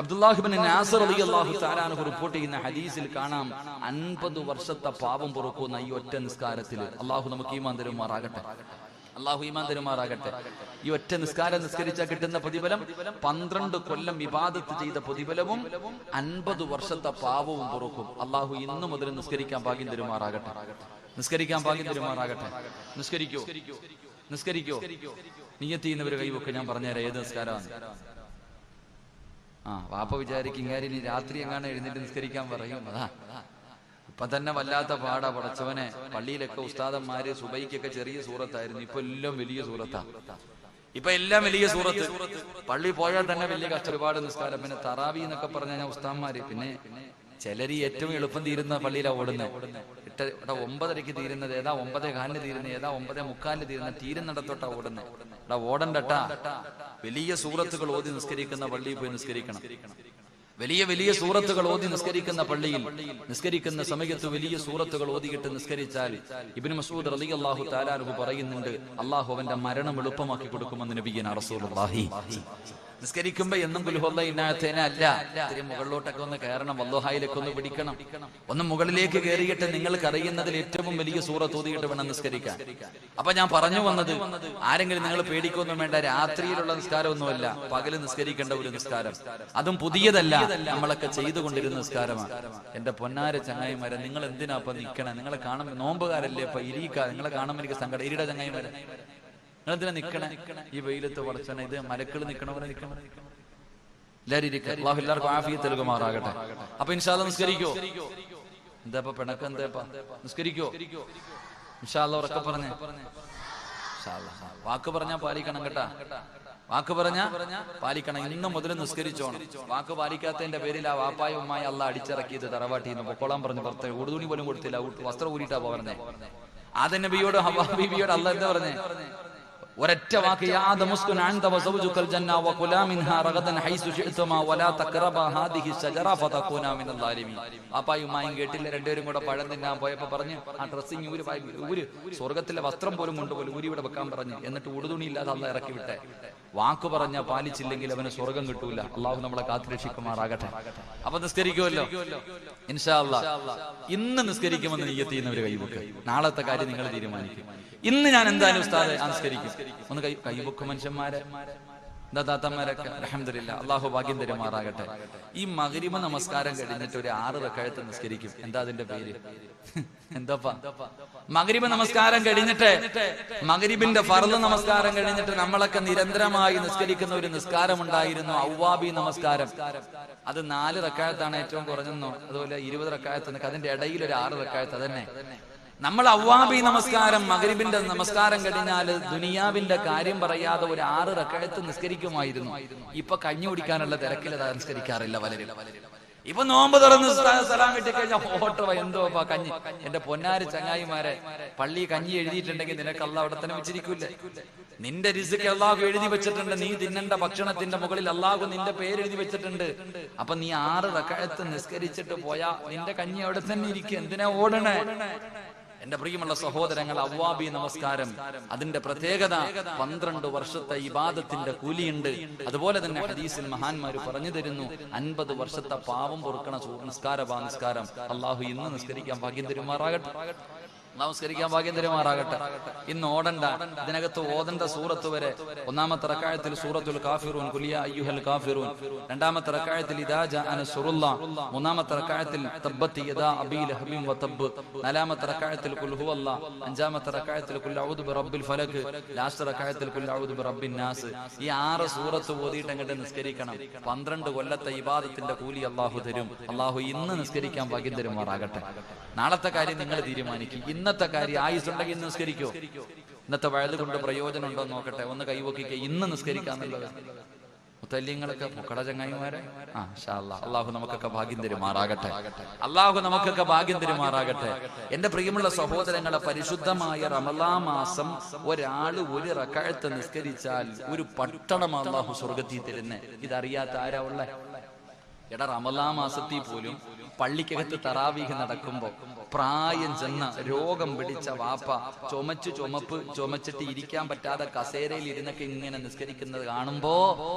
അബ്ദുല്ലാഹി ഇബ്നു നാസിർ റളിയല്ലാഹു തആല അൻഹു റിപ്പോർട്ട് ചെയ്യുന്ന ഹദീസിൽ കാണാം 50 വർഷത്തെ പാപം പൊറുക്കുന്ന ഈ ഒറ്റ നിസ്കാരത്തിൽ. അള്ളാഹു നമുക്ക് ഈമാൻ തരുമാറാകട്ടെ. അള്ളാഹു ഈമാൻ തരുമാറാകട്ടെ. ഈ ഒറ്റ നിസ്കാരം നിസ്കരിച്ചാൽ കിട്ടുന്ന പ്രതിഫലം 12 കൊല്ലം ഇബാദത്ത് ചെയ്ത പ്രതിഫലവും 50 വർഷത്തെ പാപവും പൊറുക്കും. അള്ളാഹു ഇന്നു മുതൽ നിസ്കരിക്കാൻ ഭാഗ്യം തരുമാറാകട്ടെ. നിസ്കരിക്കാൻ ഭാഗ്യം തരുമാറാകട്ടെ. നിസ്കരിക്കോ? നിയ്യത്ത് ചെയ്യുന്നവര് കൈവൊക്കെ ഞാൻ പറഞ്ഞുതരാം ഏത് നിസ്കാരമാണ്. വാപ്പ വിചാരിക്കും ഇങ്ങാരി രാത്രി എങ്ങാണ് എഴുന്നേറ്റ് നിസ്കരിക്കാൻ പറയും. ഇപ്പൊ തന്നെ വല്ലാത്ത പാടാ പടച്ചവനെ. പള്ളിയിലൊക്കെ ഉസ്താദന്മാര് സുബൈക്കൊക്കെ ചെറിയ സൂറത്തായിരുന്നു, ഇപ്പൊ എല്ലാം വലിയ സൂറത്താ. പള്ളി പോയാൽ തന്നെ വലിയ കഷ്ടം. ഒരുപാട് നിസ്കാരം. പിന്നെ തറാവി എന്നൊക്കെ പറഞ്ഞ ഉസ്താദന്മാര്. പിന്നെ ചിലര് ഏറ്റവും എളുപ്പം തീരുന്ന പള്ളിയിലാ ഓടുന്നത്. 9:30 തീരുന്നത് ഏതാ, 9:15 തീരുന്നത് ഏതാ, 9:45 തീരുന്ന തീരുന്നിടത്തോട്ടാ ഓടുന്നത്. ഓടണ്ടട്ടാ. വലിയ സൂറത്തുകൾ ഓതി നിസ്കരിക്കുന്ന പള്ളിയിൽ പോയി നിസ്കരിക്കണം. വലിയ സൂറത്തുകൾ ഓതി നിസ്കരിക്കുന്ന പള്ളിയിൽ നിസ്കരിക്കുന്ന സമയത്ത് വലിയ സൂറത്തുകൾ ഓതിയിട്ട് നിസ്കരിച്ചാൽ ഇബ്നു മസ്ഊദ് റളിയല്ലാഹു തആല അൻഹു പറയുന്നുണ്ട്, അല്ലാഹു അവന്റെ മരണം എളുപ്പമാക്കി കൊടുക്കുമെന്ന് നബിയുനാ റസൂലുള്ളാഹി. നിസ്കരിക്കുമ്പോ എന്നും കുൽഹുവല്ലാഹിനാഥേന അല്ല, ഇത്തിരി മുകളിലോട്ടൊക്കെ ഒന്ന് കയറണം, വല്ലുഹായിലൊക്കെ ഒന്ന് പിടിക്കണം. ഒന്ന് മുകളിലേക്ക് കയറിയിട്ട് നിങ്ങൾക്ക് അറിയുന്നതിൽ ഏറ്റവും വലിയ സൂറത്ത് ഓതിയിട്ട് വേണം നിസ്കരിക്കാൻ. അപ്പൊ ഞാൻ പറഞ്ഞു വന്നത്, ആരെങ്കിലും നിങ്ങൾ പേടിക്കൊന്നും വേണ്ട. രാത്രിയിലുള്ള നിസ്കാരമൊന്നുമല്ല, പകല് നിസ്കരിക്കേണ്ട ഒരു നിസ്കാരം. അതും പുതിയതല്ല, നമ്മളൊക്കെ ചെയ്തുകൊണ്ടിരുന്ന നിസ്കാരമാണ്. എന്റെ പൊന്നാര ചങ്ങായിമാരെ, നിങ്ങൾ എന്തിനാ അപ്പൊ നിൽക്കണം? നിങ്ങളെ കാണുമ്പോ നോമ്പുകാരല്ലേ അപ്പൊ ഇരിക്ക. നിങ്ങളെ കാണുമ്പോൾ എനിക്ക് സങ്കടം. ഇരിയുടെ ചങ്ങായിമാരെ, നിങ്ങളെന്തിനാ നിക്കണേ ഈ വെയിലത്ത്? പടച്ചോനെ, ഇത് മലക്കൾ നിക്കണ പോലെ നിക്കണം. എല്ലാവരും ഇരിക്കുക. അല്ലാഹു എല്ലാവർക്കും ആഫിയത്ത് നൽകുമാറാകട്ടെ. അപ്പൊ ഇൻഷാ അല്ലാഹ് നിസ്കരിക്കോ? എന്താ പിണക്കം? എന്താ നിസ്കരിക്കോ? ഇൻഷാ അല്ലാഹ് ഉറക്കെ പറഞ്ഞേ. വാക്ക് പറഞ്ഞാ പാലിക്കണം കേട്ടാ. വാക്ക് പറഞ്ഞാ പാലിക്കണം. ഇന്ന് മുതൽ നിസ്കരിച്ചോണം. വാക്ക് പാലിക്കാത്തതിന്റെ പേരിൽ ആ വാപ്പായ ഉമ്മായി അള്ളാഹ് അടിച്ചിറക്കിയത് തറവാട്ടിന്ന് പൊക്കോളാൻ പറഞ്ഞു. പുറത്ത് ഉടുതുണി പോലും കൊടുത്തില്ല, വസ്ത്രം ഊരിട്ടാ പറഞ്ഞേ. ആദം നബിയോട് ഹവ്വാ ബീവിയോട് അള്ളാഹ് എന്താ പറഞ്ഞേ? ഒരൊറ്റ വാക്ക്, യാ ആദം ഉസ്കുൻ അൻത വസൗജുകൽ ജന്ന വകുലാ മിൻഹാ റഗദൻ ഹൈസു ശിഅ്തുമാ വലാ തഖറബാ ഹാദിഹി ശജറ ഫതകൂനാ മിനൽ ളാലിമീൻ. വാപ്പായും ഉമ്മായും കേട്ടില്ല. രണ്ടുപേരും കൂടെ പഴം തിന്നാൻ പോയപ്പോ പറഞ്ഞു, ആ ഡ്രസ്സിങ് ഊര്, സ്വർഗത്തിലെ വസ്ത്രം പോലും കൊണ്ടുപോലും ഊരി ഇവിടെ വെക്കാൻ പറഞ്ഞു. എന്നിട്ട് ഉടുതുണി ഇല്ലാതെ അള്ളാഹ് ഇറക്കി വിട്ടെ. വാക്ക് പറഞ്ഞ പാലിച്ചില്ലെങ്കിൽ അവന് സ്വർഗം കിട്ടൂല. അള്ളാഹു നമ്മളെ കാത്തുരക്ഷിക്കുമാറാകട്ടെ. അപ്പൊ നിസ്കരിക്കുമല്ലോ ഇൻഷാ അല്ലാഹ്. ഇന്ന് നിസ്കരിക്കുമെന്ന് നിയ്യത്ത് ചെയ്യുന്നവര് കൈവെക്ക്. നാളത്തെ കാര്യം നിങ്ങൾ തീരുമാനിക്കും. ഇന്ന് ഞാൻ എന്തായാലും ഉസ്താദെ നിസ്കരിക്കും. ഒന്ന് കൈവെക്കും മനുഷ്യന്മാരെ, ദാതാത്തന്മാരൊക്കെ. അൽഹംദുലില്ലാഹ്, അള്ളാഹു ഭാഗ്യം തരുമാറാകട്ടെ. ഈ മഗ്രിബ് നമസ്കാരം കഴിഞ്ഞിട്ട് ഒരു 6 റക്അത്ത് നിസ്കരിക്കും. എന്താ അതിന്റെ പേര്? എന്താപ്പാ? മഗ്രിബ് നമസ്കാരം കഴിഞ്ഞിട്ട്, മഗ്രിബിന്റെ ഫർള് നമസ്കാരം കഴിഞ്ഞിട്ട് നമ്മളൊക്കെ നിരന്തരമായി നിസ്കരിക്കുന്ന ഒരു നിസ്കാരം ഉണ്ടായിരുന്നു, അവ്വാബി നമസ്കാരം. അത് 4 റക്അത്താണ് ഏറ്റവും കുറഞ്ഞെന്നോ, അതുപോലെ 20 റക്അത്ത്. അതിന്റെ ഇടയിൽ ഒരു 6 റക്അത്ത്. അതന്നെ നമ്മൾ അവ്വാബി നമസ്കാരം, മഗ്രിബിന്റെ നമസ്കാരം കഴിഞ്ഞാൽ ദുനിയാവിന്റെ കാര്യം പറയാതെ ഒരു 6 റക്അത്ത് നിസ്കരിക്കുമായിരുന്നു. ഇപ്പൊ കഞ്ഞി കുടിക്കാനുള്ള തിരക്കിൽ അത് നിസ്കരിക്കാറില്ല പലരും. ഇപ്പൊ നോമ്പ് തുറന്ന് സലാം കിട്ടി കഴിഞ്ഞാൽ ഓട്ടോ എന്തോ കഞ്ഞി. എന്റെ പൊന്നാര് ചങ്ങായിമാരെ, പള്ളി കഞ്ഞി എഴുതിയിട്ടുണ്ടെങ്കിൽ നിനക്ക് അള്ളാഹ് അവിടെ തന്നെ വെച്ചിരിക്കൂല്ലേ? നിന്റെ റിസ്ക് അള്ളാഹു എഴുതി വെച്ചിട്ടുണ്ട്. നീ തിന്നേണ്ട ഭക്ഷണത്തിന്റെ മുകളിൽ അള്ളാഹു നിന്റെ പേര് എഴുതി വെച്ചിട്ടുണ്ട്. അപ്പൊ നീ 6 റക്അത്ത് നിസ്കരിച്ചിട്ട് പോയാ നിന്റെ കഞ്ഞി അവിടെ തന്നെ ഇരിക്കും. എന്തിനാ ഓടണേ? എന്റെ പ്രിയമുള്ള സഹോദരങ്ങൾ, അവ്വാബി നമസ്കാരം അതിന്റെ പ്രത്യേകത 12 വർഷത്തെ ഇബാദത്തിന്റെ കൂലിയുണ്ട്. അതുപോലെ തന്നെ ഹദീസിൽ മഹാന്മാര് പറഞ്ഞു തരുന്നു, 50 വർഷത്തെ പാവം പൊറുക്കണ നിസ്കാരം. അള്ളാഹു ഇന്ന് നിസ്കരിക്കാൻ ഭാഗ്യം തരുമാറാകട്ടെ. നമസ്കരിക്കാൻ ഭാഗ്യം തരുമാറാകട്ടെ. ഇന്ന് ഓടണ്ട, ഇതിനകത്ത് ഓതണ്ട സൂറത്ത് വരെ. ഒന്നാമത്തെ റക്അത്തിൽ സൂറത്തുൽ കാഫിറൂൻ, ഖുൽ യാ അയ്യുഹൽ കാഫിറൂൻ. രണ്ടാമത്തെ റക്അത്തിൽ ഇദാ ജാഅ നസ്റുല്ലാഹ്. മൂന്നാമത്തെ റക്അത്തിൽ തബ്ബത് യദാ അബീ ലഹബിൻ വതബ്ബ്. നാലാമത്തെ റക്അത്തിൽ ഖുൽ ഹുവല്ലാഹ്. അഞ്ചാമത്തെ റക്അത്തിൽ ഖുൽ അഊദു ബിറബ്ബിൽ ഫലക്. ലാസ്റ്റ് റക്അത്തിൽ ഖുൽ അഊദു ബിറബ്ബിൻ നാസ്. ഈ 6 സൂറത്ത് ഓതിയിട്ട് അങ്ങോട്ട് നിസ്കരിക്കണം. 12 കൊല്ലത്തെ ഇബാദത്തിന്റെ കൂലി അള്ളാഹു തരും. അള്ളാഹു ഇന്ന് നിസ്കരിക്കാൻ ഭാഗ്യം തരുമാറാകട്ടെ. നാളത്തെ കാര്യം നിങ്ങൾ തീരുമാനിക്കും. ഇന്നത്തെ കാര്യം ആയുസ് ഉണ്ടെങ്കിൽ ഇന്ന് നിസ്കരിക്കോ? ഇന്നത്തെ വഴുത് കൊണ്ട് പ്രയോജനം ഉണ്ടോ നോക്കട്ടെ. ഒന്ന് കൈവക്കിക്ക. ഇന്ന് നിസ്കരിക്കാന്നുള്ളത് മുത്തല്യങ്ങളൊക്കെ മുക്കട ചങ്ങായിമാരെ. അള്ളാഹു നമുക്കൊക്കെ ഭാഗ്യം തരുമാറാകട്ടെ. അള്ളാഹു നമുക്കൊക്കെ ഭാഗ്യം തരുമാറാകട്ടെ. എന്റെ പ്രിയമുള്ള സഹോദരങ്ങളെ, പരിശുദ്ധമായ റമളാൻ മാസം ഒരാള് 1 റക്അത്ത് നിസ്കരിച്ചാൽ ഒരു പട്ടണം അള്ളാഹു സ്വർഗത്തിൽ തരുന്നേ. ഇതറിയാത്ത ആരാ ഉള്ള? എടാ, റമളാൻ മാസത്തിൽ പോലും പള്ളിക്കകത്ത് തറാവീഹ് നടക്കുമ്പോ പ്രായം ചെന്ന രോഗം പിടിച്ച വാപ്പ ചുമച്ചിട്ട് ഇരിക്കാൻ പറ്റാതെ കസേരയിൽ ഇരുന്നൊക്കെ ഇങ്ങനെ നിസ്കരിക്കുന്നത് കാണുമ്പോ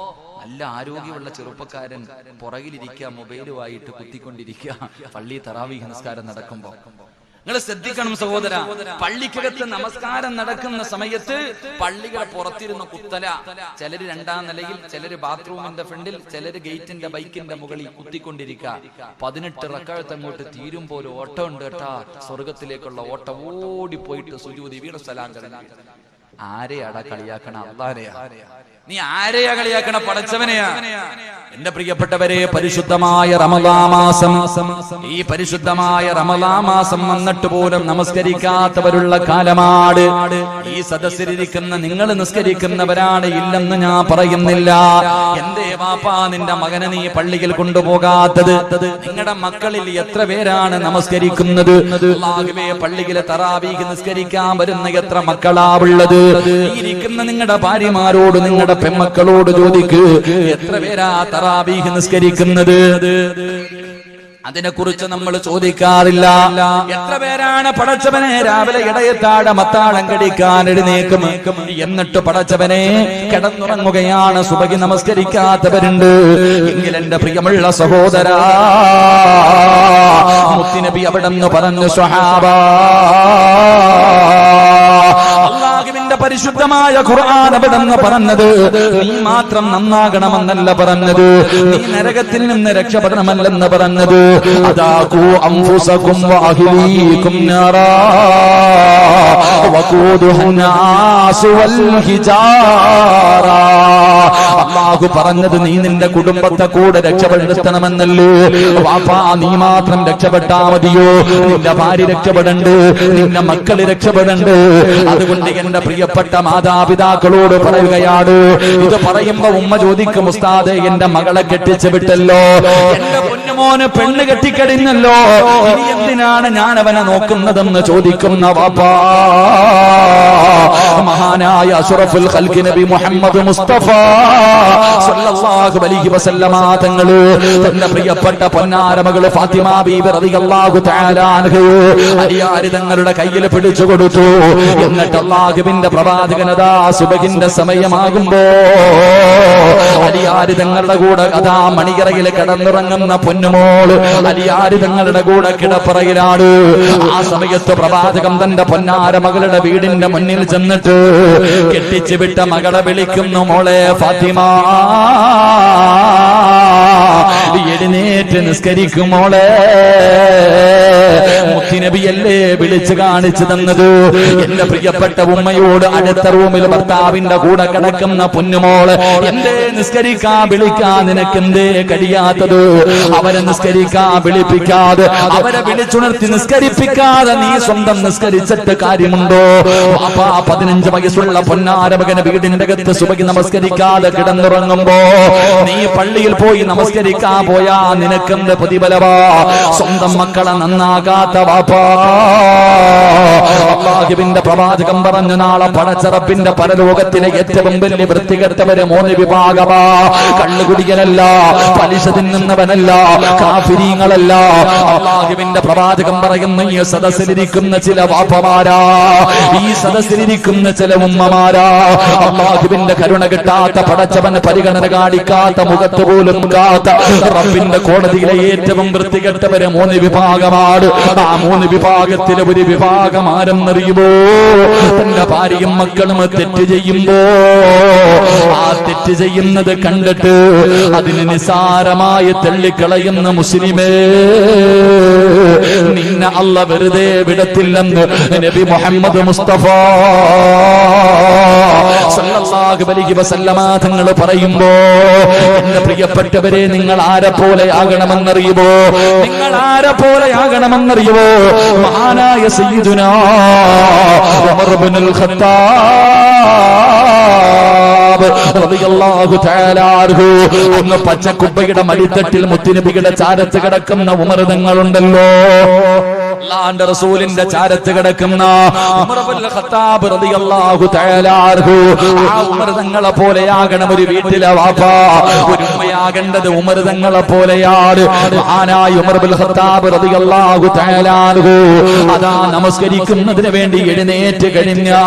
നല്ല ആരോഗ്യമുള്ള ചെറുപ്പക്കാരൻ പുറകിലിരിക്കുക, മൊബൈലുമായിട്ട് കുത്തിക്കൊണ്ടിരിക്കുക പള്ളി തറാവീഹ് നിസ്കാരം നടക്കുമ്പോ. നിങ്ങൾ ശ്രദ്ധിക്കണം സഹോദര, പള്ളിക്കകത്ത് നമസ്കാരം നടക്കുന്ന സമയത്ത് പള്ളികളെ പുറത്തിരുന്ന് കുത്തല. ചിലര് 2ാം നിലയിൽ, ചിലര് ബാത്റൂമിന്റെ ഫ്രണ്ടിൽ, ചിലര് ഗേറ്റിന്റെ ബൈക്കിന്റെ മുകളിൽ കുത്തിക്കൊണ്ടിരിക്കുക. 18 റക്അത്ത് അങ്ങോട്ട് തീരുമ്പോൾ ഓട്ടം ഉണ്ട് കേട്ടാ, സ്വർഗത്തിലേക്കുള്ള ഓട്ടം. ഓടിപ്പോയിട്ട് സുജൂദ് വീണ സലാം കഴിഞ്ഞു. ആരെയാടാ കളിയാക്കണ? അല്ലാഹുവിനെയാ. നീ ആരെയാ കളിയാക്കണ? പടച്ചവനെയാ. എന്റെ പ്രിയപ്പെട്ടവരെ, പരിശുദ്ധമായ റമളാൻ മാസം, ഈ പരിശുദ്ധമായ റമളാൻ മാസം വന്നിട്ട് പോലും നമസ്കരിക്കാത്തവരുള്ള കാലമാണ്. ഈ സദസ്സിലിരിക്കുന്ന നിങ്ങൾ നിസ്കരിക്കുന്നവരാണ്, ഇല്ലെന്ന് ഞാൻ പറയുന്നില്ല. എന്തേ വാപ്പാ നിന്റെ മകനെ നീ പള്ളിയിൽ കൊണ്ടുപോകാത്തത്? നിങ്ങളുടെ മക്കളിൽ എത്ര പേരാണ് നമസ്കരിക്കുന്നത്? അല്ലാഹുവേ, പള്ളിയിലെ തറാവീഹ് നിസ്കരിക്കാൻ വരുന്ന എത്ര മക്കളാ ഉള്ളത്? ഇരിക്കുന്ന നിങ്ങളുടെ ഭാര്യമാരോട്, നിങ്ങളുടെ പെൺമക്കളോട് ചോദിക്ക്, എത്ര പേരാ തറാവീഹ് നിസ്കരിക്കുന്നത്? അതിനെക്കുറിച്ച് നമ്മൾ ചോദിക്കാറില്ല. എത്ര പേരാണ് പടച്ചവനെ രാവിലെ ഇടയത്താഴം അത്താഴം കടിക്കാൻ എഴുന്നേക്കും, എന്നിട്ട് പടച്ചവനെ കിടന്നുറങ്ങുകയാണ്, സുബഹി നമസ്കരിക്കാത്തവരുണ്ട്. എങ്കിൽ എന്റെ പ്രിയമുള്ള സഹോദരാ, മുത്തുനബി അവിടെന്ന് പറഞ്ഞു, സ്വഹാബാ, അല്ലാഹുവിന്റെ പരിശുദ്ധമായ ഖുർആൻ അവിടെന്ന് പറഞ്ഞത് നീ മാത്രം നന്നാകണമെന്നല്ല പറഞ്ഞത്, നീ നരകത്തിൽ നിന്ന് രക്ഷപ്പെടണമെല്ലെന്ന് പറഞ്ഞത്. അദാഖു അൻഫുസകും വഅഹ്ലീകും നാറാ വഖൂദുഹാ നാസ് വൽ ഹിജാറ. അള്ളാഹു പറഞ്ഞത് നീ നിന്റെ കുടുംബത്തെ കൂടെ രക്ഷപ്പെടുത്തണമെന്നല്ലേ. വാപ്പാ നീ മാത്രം രക്ഷപ്പെട്ടാ മതിയോ? നിന്റെ ഭാര്യ രക്ഷപ്പെടണ്ട്, നിന്റെ മക്കള് രക്ഷപ്പെടണ്ട്. അതുകൊണ്ട് എന്റെ പ്രിയപ്പെട്ട മാതാപിതാക്കളോട് പറയുകയാണ്. ഇത് പറയുമ്പോ ഉമ്മ ചോദിക്കും, ഉസ്താദേ എന്റെ മകളെ കെട്ടിച്ചു വിട്ടല്ലോ, എന്റെ പൊന്നുമോന് പെണ്ണ് കെട്ടിക്കഴിഞ്ഞല്ലോ, ഇനി എന്തിനാണ് ഞാൻ അവനെ നോക്കുന്നതെന്ന് ചോദിക്കുന്ന വാപ്പാ. മഹാനായ അഷ്റഫുൽ ഖൽഖ് നബി മുഹമ്മദ് മുസ്തഫ സല്ലല്ലാഹു അലൈഹി വസല്ലമ തങ്ങള് തന്റെ പ്രിയപ്പെട്ട പൊന്നാര മകള് ഫാത്തിമ ബീബി റളിയല്ലാഹു തആല അൻഹ അലിയാരി തങ്ങളുടെ കയ്യിൽ പിടിച്ചു കൊടുത്തു. എന്നിട്ട് അല്ലാഹുവിന്റെ പ്രവാചകനതാ സുബഹിന്റെ സമയമാകുമ്പോ അലിയാരി തങ്ങളുടെ കൂടെ അതാ മണിയറയിൽ കിടന്നിറങ്ങുന്ന പൊന്നുമോള് അലിയാരി തങ്ങളുടെ കൂടെ കിടപ്പറയിലാണ്. ആ സമയത്ത് പ്രവാചകം തന്റെ പൊന്നാര മകളുടെ വീടിന്റെ മുന്നിൽ ചെന്നിട്ട് കെട്ടിച്ചു വിട്ട മകളെ വിളിക്കുന്നു, മോളെ ഫാത്തിമ എഴുന്നേറ്റ് നിസ്കരിക്കും മോളെ. മുത്തുനബിയല്ലേ വിളിച്ചു കാണിച്ചു തന്നത്. എന്റെ പ്രിയപ്പെട്ട ഉമ്മയോട് അടുത്ത റൂമിൽ ഭർത്താവിന്റെ കൂടെ കിടക്കുന്ന പൊന്നുമോള്, എന്തേ നിസ്കരിക്കാ വിളിക്കാ നിനക്കെന്തേ കഴിയാത്തത്? അവരെ നിസ്കരിക്കാ വിളിപ്പിക്കാതെ, അവരെ വിളിച്ചുണർത്തി നിസ്കരിപ്പിക്കാതെ നീ സ്വന്തം നിസ്കരിച്ചിട്ട് കാര്യമുണ്ടോ? 15 വയസ്സുള്ള പൊന്നാരമകന് വീടിന്റെ അകത്ത് സുബഹി നമസ്കരിക്കാതെ കിടന്നുറങ്ങുമ്പോ നീ പള്ളിയിൽ പോയി നമസ്കരിക്കാൻ പോയാ നിനക്കെന്ത് പ്രതിഫലവാ? സ്വന്തം മക്കളെ നന്നാകാത്ത വാപ്പാ. അല്ലാഹുവിന്റെ പ്രവാചകം പറഞ്ഞു, നാളെ പടച്ചറപ്പിന്റെ പരലോകത്തിലെ ഏറ്റവും വലിയ വൃത്തികെട്ടവര് 3 വിഭാഗമാ. കള്ളുകുടിയനല്ല, പലിശ തിന്നുന്നവനല്ല, കാഫിരീങ്ങളല്ല. അല്ലാഹുവിന്റെ പ്രവാചകം പറയുന്നു, ഈ സദസ്സിലിരിക്കുന്ന ചില വാപ്പമാരാ, ഈ സദസ്സിലിരിക്കുന്ന ചില ഉമ്മമാരാ, അല്ലാഹുവിന്റെ കരുണ കിട്ടാത്ത, പടച്ചവന് പരിഗണന കാണിക്കാത്ത, മുഖത്ത് പോലും കാത്ത റബ്ബിന്റെ കോടതിയിലെ ഏറ്റവും വൃത്തികെട്ടവരെ 3 വിഭാഗമാണ്. ആ 3 വിഭാഗത്തിലെ ഒരു വിഭാഗം ആരെന്നറിയുമോ? തന്റെ ഭാര്യയും മക്കളും തെറ്റ് ചെയ്യുമ്പോ ആ തെറ്റ് ചെയ്യുന്നത് കണ്ടിട്ട് അതിന് നിസാരമായി തള്ളിക്കളയുന്ന മുസ്ലിമേ, നിന്നെ അല്ല വെറുതെ വിടത്തില്ലെന്ന് നബി മുഹമ്മദ് മുസ്തഫ സല്ലല്ലാഹു അലൈഹി വസല്ലമ തങ്ങൾ പറയുമ്പോ, എന്റെ പ്രിയപ്പെട്ടവരെ, നിങ്ങൾ ആരെ പോലെയാകണമെന്നറിയുമോ? നിങ്ങൾ ആരെ പോലെയാകണമെന്നറിയുമോ? മഹാനായ സയ്യിദുനാ ഉമർ ഇബ്നുൽ ഖത്താബ് റളിയല്ലാഹു തആല അൻഹു അന്ന് പച്ചക്കുബ്ബയുടെ മടിത്തട്ടിൽ മുത്തുനബിയുടെ ചാരത്ത് കിടക്കുന്ന ഉമർ തങ്ങളുണ്ടല്ലോ. അല്ലാഹുവിന്റെ റസൂലിന്റെ ചാരത്ത് കിടക്കുന്ന ഉമർ ഇബ്നുൽ ഖത്താബ് റളിയല്ലാഹു തആല അൻഹു, ആ ഉമർ തങ്ങളെ പോലെയാകണം ഒരു വീട്ടിലെ വാപ്പ. ഒരു ഉമ്മയാകേണ്ടത് ഉമർ തങ്ങളെ പോലെയാണ്. മഹാനായ ഉമർ ഇബ്നുൽ ഖത്താബ് റളിയല്ലാഹു തആല അൻഹു അതാ നമസ്കരിക്കുന്നതിന് വേണ്ടി എഴുന്നേറ്റ് കഴിഞ്ഞാൽ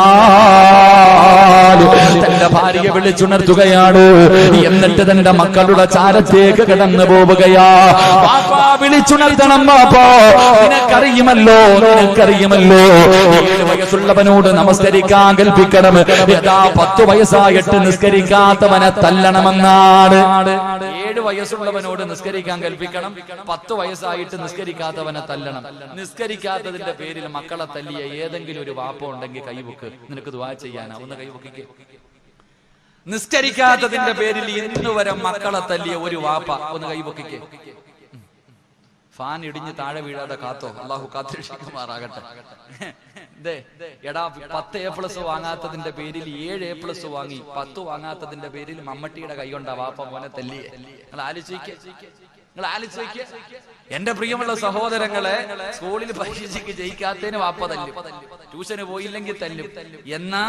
തന്റെ ഭാര്യയെ വിളിച്ചുണർത്തുകയാണ്. എന്നിട്ട് തന്റെ മക്കളുടെ ചാരത്തേക്ക് കടന്നു പോവുകയാ. വാപ്പാ വിളിച്ചുണർത്തണം വാപ്പാ, നിനക്കറിയുമല്ലോ 7 വയസ്സുള്ളവനോട് നമസ്കരിക്കാൻ കൽപ്പിക്കണം. യഥാ 10 വയസ്സായിട്ട് നിസ്കരിക്കാത്തവനെ തല്ലണമെന്നാണ്. 7 വയസ്സുള്ളവനോട് നിസ്കരിക്കാൻ കൽപ്പിക്കണം, 10 വയസ്സായിട്ട് നിസ്കരിക്കാത്തവനെ തല്ലണം. നിസ്കരിക്കാത്തതിന്റെ പേരിൽ മക്കളെ തല്ലിയ ഏതെങ്കിലും ഒരു വാപ്പ ഉണ്ടെങ്കിൽ കൈവക്ക്, നിനക്ക് ദുആ ചെയ്യാനാ. ഒന്ന് കൈവക്കിക്ക്. നിസ്കരിക്കാത്തതിന്റെ പേരിൽ ഇന്ന് വരെ മക്കളെ തല്ലിയ ഒരു വാപ്പ ഒന്ന് കൈവക്കിക്ക്. ഫാൻ ഇടിഞ്ഞ് താഴെ വീഴാതെ കാത്തോ, അള്ളാഹു കാത്തിരക്ഷിക്കുമാറാകട്ടെ. എടാ 10 A+ വാങ്ങാത്തതിന്റെ പേരിൽ 7 A+ വാങ്ങി, 10 വാങ്ങാത്തതിന്റെ പേരിൽ മമ്മട്ടിയുടെ കൈ കൊണ്ടാ വാപ്പ മോനെ തല്ലിയെ. നിങ്ങൾ ആലോചിക്കുക. എന്റെ പ്രിയമുള്ള സഹോദരങ്ങളെ, സ്കൂളിൽ പരീക്ഷയ്ക്ക് ജയിക്കാത്തതിന് വാപ്പ തല്ലും, ട്യൂഷന് പോയില്ലെങ്കിൽ തല്ലും. എന്നാ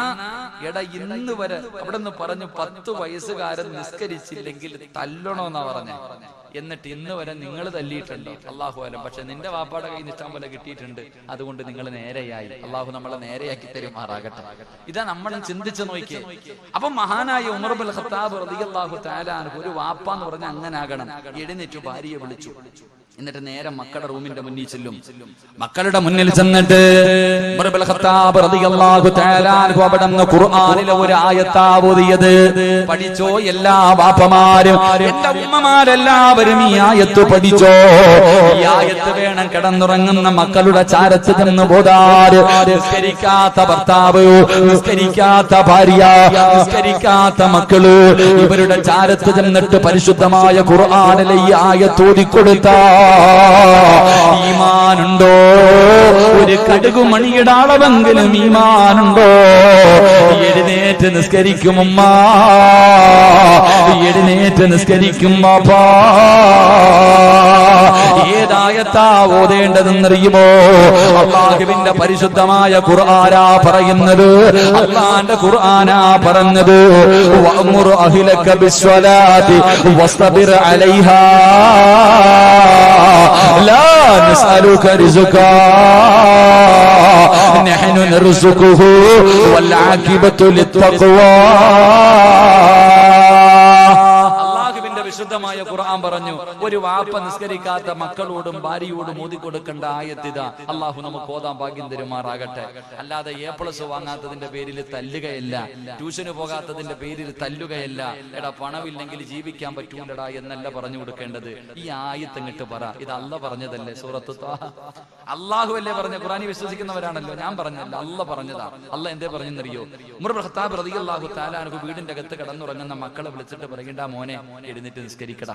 എടാ ഇന്ന് വരെ അവിടെ നിന്ന് പറഞ്ഞു 10 വയസ്സുകാരൻ നിസ്കരിച്ചില്ലെങ്കിൽ തല്ലണോന്നാ പറഞ്ഞ. എന്നിട്ട് ഇന്ന് വരെ നിങ്ങൾ തല്ലിയിട്ടുണ്ടോ? അള്ളാഹു അലം. പക്ഷെ നിന്റെ വാപ്പാടെ കയ്യിൽ ഇഷ്ടം പോലെ കിട്ടിയിട്ടുണ്ട്, അതുകൊണ്ട് നിങ്ങൾ നേരെയായി. അള്ളാഹു നമ്മളെ നേരെയാക്കി തരുമാറാകട്ടെ. ഇതാ നമ്മൾ ചിന്തിച്ചു നോക്കിയേ. അപ്പൊ മഹാനായ ഉമർ ഇബ്നുൽ ഖത്താബ് റളിയല്ലാഹു തആല അൻഹു ഒരു വാപ്പ എന്ന് പറഞ്ഞാൽ അങ്ങനെ ആകണം. എഴുന്നേറ്റു ഭാര്യയെ വിളിച്ചു, എന്നിട്ട് നേരെ മക്കളുടെ റൂമിന്റെ മുന്നിൽ ചെല്ലും. മക്കളുടെ മുന്നിൽ ചെന്നിട്ട് ഉമർ ഇബ്നുൽ ഖത്താബ് റളിയല്ലാഹു തആല അൻഹു അവിടുന്ന് ഖുർആനിലെ ഒരു ആയത്താ ഓതിയത്. പഠിച്ചോ എല്ലാ വാപ്പമാരും, എന്റെ ഉമ്മമാരെല്ലാവരും ഈ ആയത്ത് പഠിച്ചോ. ഈ ആയത്ത് വേണം കിടന്നുറങ്ങുന്ന മക്കളുടെ ചാരത്ത് ചെന്ന് ഓതാറ്. നിസ്കരിക്കാത്ത ഭർത്താവ്, നിസ്കരിക്കാത്ത ഭാര്യ, നിസ്കരിക്കാത്ത മക്കള് ഇവരുടെ ചാരത്ത് ചെന്നിട്ട് പരിശുദ്ധമായ ഖുർആനിലെ ഈ ആയത്ത് ഓതിക്കൊടുത്താ ഈമാനുണ്ടോ? ഒരു കടുകുമണിയുടെ അളവെങ്കിലും ഈമാനുണ്ടോ? എഴുന്നേറ്റ് നിസ്കരിക്കും ഉമ്മ, എഴുന്നേറ്റ് നിസ്കരിക്കും ബാപ്പാ. ഏതായത്താ ഓതേണ്ടതെന്നറിയുമോ? അല്ലാഹുവിന്റെ പരിശുദ്ധമായ ഖുർആനാ പറയുന്നത്. അല്ലാഹുവിന്റെ ഖുർആനാ പറഞ്ഞത് വഅ്മുർ അഹ്ലക ബിസ്സലാത്തി വസ്തബിർ അലൈഹാ ലാ നസ്അലുക റിസ്ഖാ നഹ്നു നർസുഖുഹു വൽ ആഖിബത്തു ലിത്തഖ്വാ. വിശുദ്ധമായ ഖുർആൻ പറഞ്ഞു, ഒരു വാപ്പ നിസ്കരിക്കാത്ത മക്കളോടും ഭാര്യയോടും ഓതിക്കൊടുക്കേണ്ട ആയത്തിത. അള്ളാഹു നമുക്ക് ഓതാൻ ഭാഗ്യം തരുമാറാകട്ടെ. അല്ലാതെ A+ വാങ്ങാത്തതിന്റെ പേരിൽ തല്ലുകയല്ല, ട്യൂഷന് പോകാത്തതിന്റെ പേരിൽ തല്ലുകയല്ല. എടാ പണമില്ലെങ്കിൽ ജീവിക്കാൻ പറ്റൂലടാ എന്നല്ല പറഞ്ഞു കൊടുക്കേണ്ടത്. ഈ ആയത്ത് ഇങ്ങോട്ട് പറ, ഇത് അല്ലാഹ് പറഞ്ഞതല്ലേ? സൂറത്ത് ത്വാഹ അള്ളാഹു അല്ലേ പറഞ്ഞ? ഖുർആനിൽ വിശ്വസിക്കുന്നവരാണല്ലോ, ഞാൻ പറഞ്ഞല്ല, അല്ലാഹ് പറഞ്ഞതാ. അല്ലാഹ് എന്തേ പറഞ്ഞെന്നറിയോ? ഉമർ ഇബ്നുൽ ഖത്താബ് റളിയല്ലാഹു തആല അൻഹു വീടിന്റെ അകത്ത് കിടന്നുറങ്ങുന്ന മക്കളെ വിളിച്ചിട്ട് പറയണ്ട, മോനെ എഴുന്നേറ്റ് നിസ്കരിക്കടാ,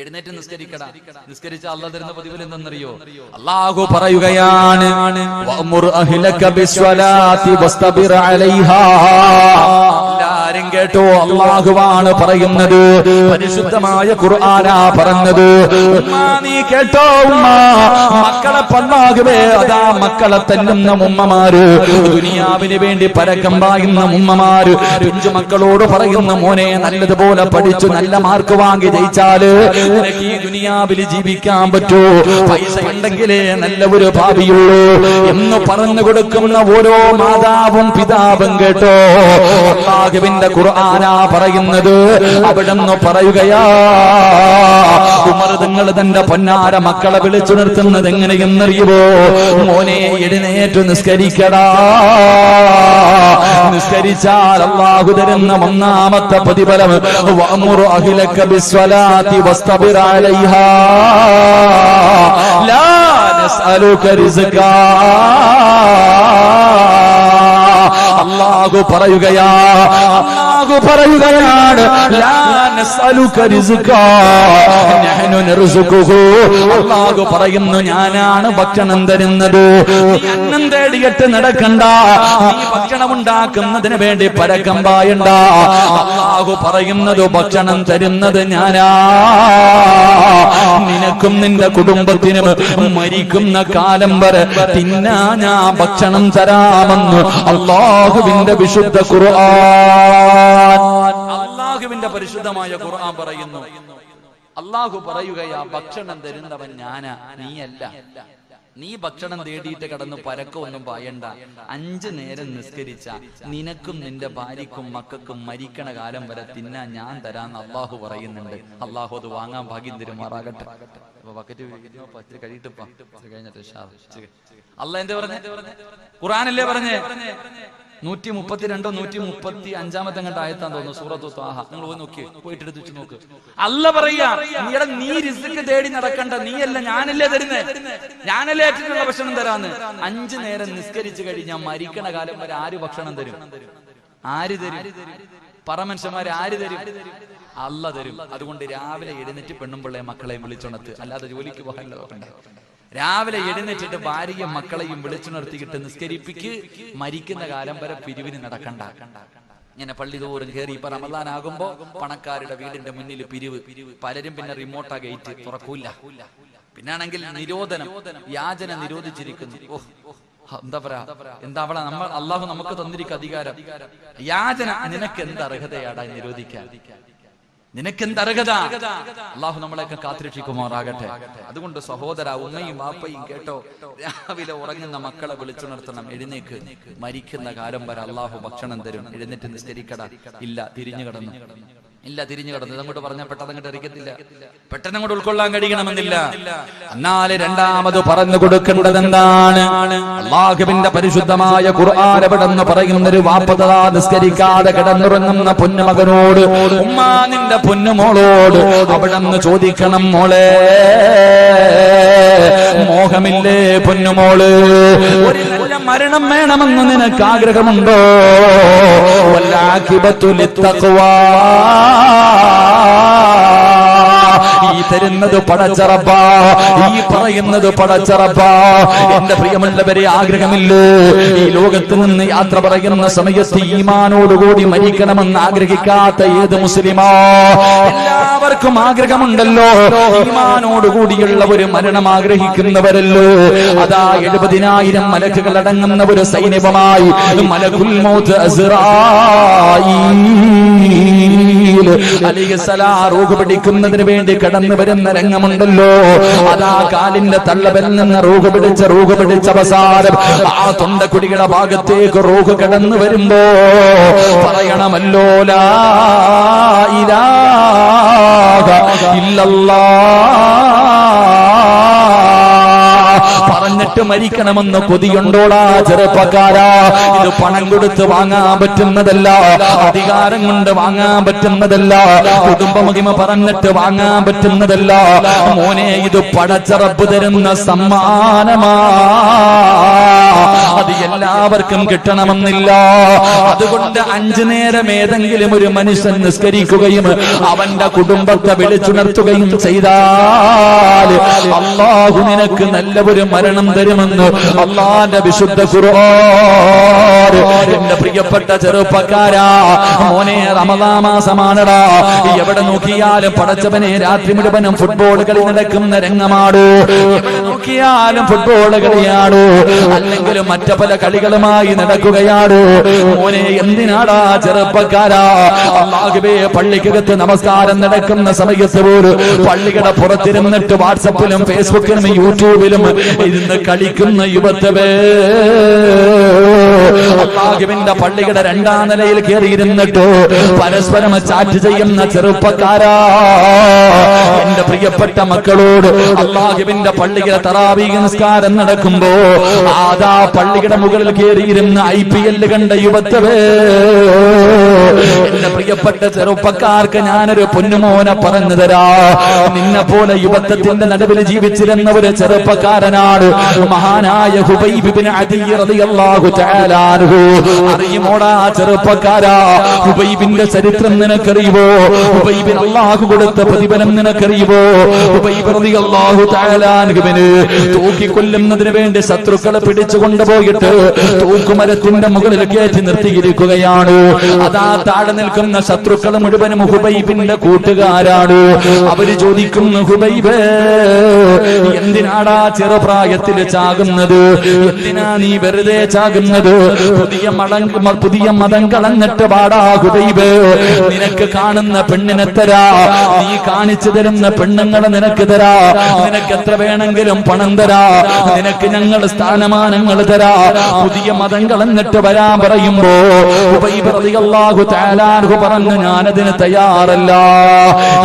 എഴുന്നേറ്റ് നിസ്കരിക്കടാ. നിസ്കരിച്ച അല്ലാഹ് തരുന്ന പ്രതിഫലം എന്തെന്നറിയോ? അല്ലാഹു പറയുകയാണ്, വഅ്മുർ അഹ്ലക ബിസ്സലാത്തി വസ്തബിർ അലൈഹാ. എല്ലാരും കേട്ടോ, അല്ലാഹുവാണ് പറയുന്നത്, പരിശുദ്ധമായ ഖുർആനാ പറഞ്ഞത്. ഉമ്മ നീ കേട്ടോ, ഉമ്മ മക്കളെ പല്ലാകുവേ അതാ മക്കളെ തല്ലുന്ന ഉമ്മമാര്, ദുനിയാവിന് വേണ്ടി പരക്കം പായുന്ന ഉമ്മമാര് പിഞ്ചു മക്കളോട് പറയുന്ന, മോനെ നല്ലതുപോലെ പഠിച്ചു നല്ല മാർക്ക് വാങ്ങി ജയിച്ചാല് നിനക്ക് ഈ ദുനിയാവിൽ ജീവിക്കാൻ പറ്റൂ, പൈസ ഉണ്ടെങ്കിലേ നല്ല ഒരു ഭാവിയുള്ളൂ എന്ന് പറഞ്ഞു കൊടുക്കുന്ന ഓരോ മാതാവും പിതാവും കേട്ടോ, അല്ലാഹുവിന്റെ ഖുർആനാ പറയുന്നത്. അവിടെന്ന് പറയുകയാ, ഉമർ തങ്ങൾ തന്റെ പൊന്നാര മക്കളെ വിളിച്ചു നിർത്തുന്നത് എങ്ങനെയെന്നറിയുമോ? മോനെ എഴുന്നേറ്റ് നിസ്കരിക്കടാ. നിസ്കരിച്ചാൽ അല്ലാഹു തരുന്ന ഒന്നാമത്തെ പ്രതിഫലം വഅ്മുർ അഹ്ലക ബിസ്സലാത്തി വസ്തബിർ അലൈഹാ ലാ നസ്അലുക റിസ്ഖാ. അല്ലാഹു പറയുകയാ, അല്ലാഹു പറയുകയാണ്, ലാ നസ്അലുക റിസ്ഖാ നഹ്നു നർസുഖുഹു. അല്ലാഹു പറയുന്നു, ഞാനാണ് ഭക്ഷണം തരുന്നത്. നീ അന്നം തേടിയിട്ട് നടക്കണ്ട, നീ ഭക്ഷണം ഉണ്ടാക്കുന്നതിന് വേണ്ടി പരക്കം പായണ്ട. അല്ലാഹു പറയുന്നത്, ഭക്ഷണം തരുന്നത് ഞാനാ. നിനക്കും നിന്റെ കുടുംബത്തിനും മരിക്കുന്ന കാലം വരെ തിന്നാ ഞാൻ ഭക്ഷണം തരാമെന്ന് അല്ലാഹുവിന്റെ വിശുദ്ധ ഖുർആൻ. അല്ലാഹുവിന്റെ പരിശുദ്ധമായ ഖുർആൻ പറയുന്നു. അല്ലാഹു പറയുകയാ, ഭക്ഷണം തരുന്നവൻ ഞാനാ, നീയല്ല. നീ ഭക്ഷണം തേടിയിട്ട് കടന്ന് പരക്കൊന്നും പായണ്ട. 5 നേരം നിസ്കരിച്ച നിനക്കും നിന്റെ ഭാര്യക്കും മക്കൾക്കും മരിക്കണ കാലം വരെ തിന്നാൻ ഞാൻ തരാന്ന് അല്ലാഹു പറയുന്നുണ്ട്. അല്ലാഹു അത് വാങ്ങാൻ ഭാഗ്യം തരുമാറാകട്ടെ. അല്ലാഹ് എന്താ പറഞ്ഞേ? ഖുർആനല്ലേ പറഞ്ഞേ? 132 135 കണ്ട ആയത്താൻ തോന്നുന്നു, സൂറത്തു ത്വാഹ. നിങ്ങൾ പോയി നോക്കി, പോയിട്ട് എടുത്ത് നോക്ക്. അല്ലാഹ് പറയാ, നീ റിസ്ക് തേടി നടക്കണ്ട, നീയല്ല ഞാനല്ലേ തരുന്നേ, ഞാനല്ലേ ഏറ്റവും ഭക്ഷണം തരാന്ന്. 5 നേരം നിസ്കരിച്ചു കഴിഞ്ഞാൽ മരിക്കണ കാലം വരെ ആര് ഭക്ഷണം തരും? ആര് തരും? പറ മനുഷ്യന്മാര്, ആര് തരും? അല്ലാഹ് തരും. അതുകൊണ്ട് രാവിലെ എഴുന്നേറ്റ് പെണ്ണും പിള്ളയും മക്കളെയും വിളിച്ചുണർത്ത്, അല്ലാതെ ജോലിക്ക് പോകാനല്ലോ നോക്കണ്ട. രാവിലെ എഴുന്നേറ്റിട്ട് ഭാര്യയും മക്കളെയും വിളിച്ചു നിർത്തിയിട്ട് നിസ്കരിപ്പിക്ക്. മരിക്കുന്ന കാലം വരെ പിരിവിന് നടക്കണ്ട. ഇങ്ങനെ പള്ളി തോറും കയറി. ഇപ്പൊ റമദാനാകുമ്പോ പണക്കാരുടെ വീടിന്റെ മുന്നിൽ പിരിവ്. പലരും പിന്നെ റിമോട്ടാ ഗേറ്റ് തുറക്കൂല. പിന്നാണെങ്കിൽ നിരോധനം, യാചന നിരോധിച്ചിരിക്കുന്നു. എന്താ പറയാ, എന്താ അവളെ നമ്മൾ അള്ളാഹു നമുക്ക് തന്നിരിക്കും അധികാരം. യാചന നിനക്ക് എന്ത് അർഹതയാടാ നിരോധിക്കാൻ? നിനക്കെന്ത് അർഹത? അള്ളാഹു നമ്മളെയൊക്കെ കാത്തിരക്ഷിക്കുമാറാകട്ടെ. അതുകൊണ്ട് സഹോദര, ഉമ്മയും വാപ്പയും കേട്ടോ, രാവിലെ ഉറങ്ങുന്ന മക്കളെ വിളിച്ചുണർത്തണം. എഴുന്നേക്ക്, മരിക്കുന്ന കാലം വരെ അള്ളാഹു ഭക്ഷണം തരും. എഴുന്നേറ്റ് നിസ്കരിക്കട. ഇല്ല, തിരിഞ്ഞു കിടന്നു. ഇല്ല, തിരിഞ്ഞു കിടന്നത് അങ്ങോട്ട് പറഞ്ഞാൽ പെട്ടെന്ന് അങ്ങോട്ട് എറിക്കത്തില്ല, പെട്ടെന്ന് അങ്ങോട്ട് ഉൾക്കൊള്ളാൻ കഴിയണമെന്നില്ല. എന്നാൽ രണ്ടാമത് പറഞ്ഞു കൊടുക്കേണ്ടത് എന്താണ്? അല്ലാഹുവിന്റെ പരിശുദ്ധമായ ഖുർആൻ എവിടെന്ന് പറയുന്ന ഒരു വാപ്പതാ നിസ്കരിക്കാതെ കിടന്നുറങ്ങുന്ന പൊന്നുമകനോട്, ഉമ്മാ നിന്റെ പൊന്നുമോളോട് അവിടെന്ന് ചോദിക്കണം, മോളെ മോഹമില്ലേ പൊന്നുമോള്, ഒരു നല്ല മരണം വേണമെന്ന് നിനക്ക് ആഗ്രഹമുണ്ടോ? വല്ലാഖിബത്തു ലിത്തഖ്വാ, ഈ തരുന്നത് പടച്ചറപ്പാ, ഈ പറയുന്നത് പടച്ചറപ്പാ. എന്റെ പ്രിയമുള്ളവരെ, ആഗ്രഹമില്ലേ ഈ ലോകത്ത് നിന്ന് യാത്ര പറയുന്ന സമയത്ത് ഈമാനോടുകൂടി മരിക്കണമെന്ന് ആഗ്രഹിക്കാത്ത ഏത് മുസ്ലിമാ? എല്ലാവർക്കും ആഗ്രഹമുണ്ടല്ലോ, ഈമാനോടുകൂടിയുള്ള ഒരു മരണം ആഗ്രഹിക്കുന്നവരല്ലോ. അതാ 70,000 മലക്കുകൾ അടങ്ങുന്ന ഒരു സൈന്യവുമായി മലക്കുൽ മൗത്ത് അസ്റായീൽ അലൈഹിസ്സലാം റൂഹ് പിടിക്കുന്നതിന് വേണ്ടി കടന്നു വരുന്ന രംഗമുണ്ടല്ലോ. അതാ കാലിന്റെ തള്ളവിരൽ നിന്ന് റൂഹ് പിടിച്ച അവസാനം ആ തൊണ്ടക്കുടിയുടെ ഭാഗത്തേക്ക് റൂഹ് കടന്നു വരുമ്പോ പറയണമല്ലോ, ലാ ഇലാഹ ഇല്ലല്ലാഹ്. പറഞ്ഞിട്ട് മരിക്കണമെന്ന് കൊതിയുണ്ടോടാ ചെറുപ്പക്കാരാ? ഇത് പണം കൊടുത്ത് വാങ്ങാൻ പറ്റുന്നതല്ല, അധികാരം കൊണ്ട് വാങ്ങാൻ പറ്റുന്നതല്ല, കുടുംബമഹിമ പറഞ്ഞിട്ട് വാങ്ങാൻ പറ്റുന്നതല്ല മോനെ. ഇത് പടച്ചറപ്പ് തരുന്ന സമ്മാനമാ. അത് എല്ലാവർക്കും കിട്ടണമെന്നില്ല. അതുകൊണ്ട് 5 നേരം ഏതെങ്കിലും ഒരു മനുഷ്യൻ നിസ്കരിക്കുകയും അവന്റെ കുടുംബത്തെ വിളിച്ചുണർത്തുകയും ചെയ്താൽ അല്ലാഹു നിനക്ക് നല്ല ഒരു മരണം തരുമെന്ന് അല്ലാഹുവിന്റെ വിശുദ്ധ ഖുർആൻ. എന്റെ പ്രിയപ്പെട്ട ചെറുപ്പക്കാരാ, മോനെ റമദാൻ മാസമാണടാ. എവിടെ നോക്കിയാലും പടച്ചവനെ രാത്രി മുഴുവനും ഫുട്ബോൾ കളി നടക്കുന്ന രംഗമാടോ, എവിടെ നോക്കിയാലും ഫുട്ബോൾ കളിയാടോ, അല്ലെങ്കിൽ മറ്റു പല കളികളുമായി നടക്കുകയാടോ. മോനെ എന്തിനാടാ ചെറുപ്പക്കാരാ? അല്ലാഹുവേ, പള്ളിക്കകത്ത് നമസ്കാരം നടക്കുന്ന സമയത്ത് പോലും പള്ളിയുടെ പുറത്തിരുന്നിട്ട് വാട്സപ്പിലും ഫേസ്ബുക്കിലും യൂട്യൂബിലും ഇരുന്ന് കളിക്കുന്ന യുവത്വേ, അല്ലാഹുവിന്റെ പള്ളിയുടെ 2ാം നിലയിൽ കയറിയിരുന്നിട്ട് പരസ്പരം ചാറ്റ് ചെയ്യുന്ന ചെറുപ്പക്കാരാ, എന്റെ പ്രിയപ്പെട്ട മക്കളോട് അല്ലാഹുവിന്റെ പള്ളിയുടെ തറാവീഹ് നിസ്കാരം നടക്കുമ്പോ ആദാ പള്ളിയുടെ മുകളിൽ കയറിയിരുന്ന IPL കണ്ട യുവത്വേ, എന്റെ പ്രിയപ്പെട്ട ചെറുപ്പക്കാർക്ക് ഞാനൊരു പൊന്നുമോനെ പറഞ്ഞു തരാ. നിന്നെ പോലെ യുവത്വത്തിന്റെ നടുവിൽ ജീവിച്ചിരുന്ന ഒരു ചെറുപ്പക്കാരനാണ് മഹാനായ ഹുബൈബ് ഇബ്നു അദി റളിയല്ലാഹു തആല അൻഹു. അറിയുമോടാ ചെറുപ്പക്കാരാ, ഹുബൈബിന്റെ ചരിത്രം നിനക്കറിയുമോ? ഹുബൈബിന് അല്ലാഹു കൊടുത്ത പ്രതിഫലം നിനക്കറിയുമോ? ഹുബൈബ് റളിയല്ലാഹു തആല അൻഹുവിനെ തൂക്കിക്കൊല്ലുന്നതിന് വേണ്ടി ശത്രുക്കളെ പിടിച്ചു കൊണ്ടുപോയിട്ട് തൂക്കുമരത്തിന്റെ മുകളിൽ കയറ്റി നിർത്തിയിരിക്കുകയാണ്. അതാ താഴെ നിൽക്കുന്ന ശത്രുക്കൾ മുഴുവനും ഹുബൈബിന്റെ കൂട്ടുകാരാണ്. അവര് ചോദിക്കുന്നു, ഹുബൈബേ, എന്തിനാടാ ചെറുപ്രായത്തിൽ ചാകുന്നത്? എന്തിനാ നീ വെറുതെ ചാകുന്നത്? പുതിയ മതം കളഞ്ഞിട്ട് പാടാ ഹുബൈബേ. നിനക്ക് കാണുന്ന പെണ്ണിനെ തരാ, നീ കാണിച്ചു തരുന്ന പെണ്ണുങ്ങളെ നിനക്ക് തരാ, നിനക്ക് എത്ര വേണമെങ്കിലും പണം തരാ, നിനക്ക് ഞങ്ങൾ സ്ഥാനമാനങ്ങൾ തരാ. പുതിയ മതം കളഞ്ഞിട്ട് വരാൻ പറയുമ്പോ ഹുബൈബ് റളിയല്ലാഹു തആല അൻഹു പറഞ്ഞു, ഞാനതിന് തയ്യാറല്ല.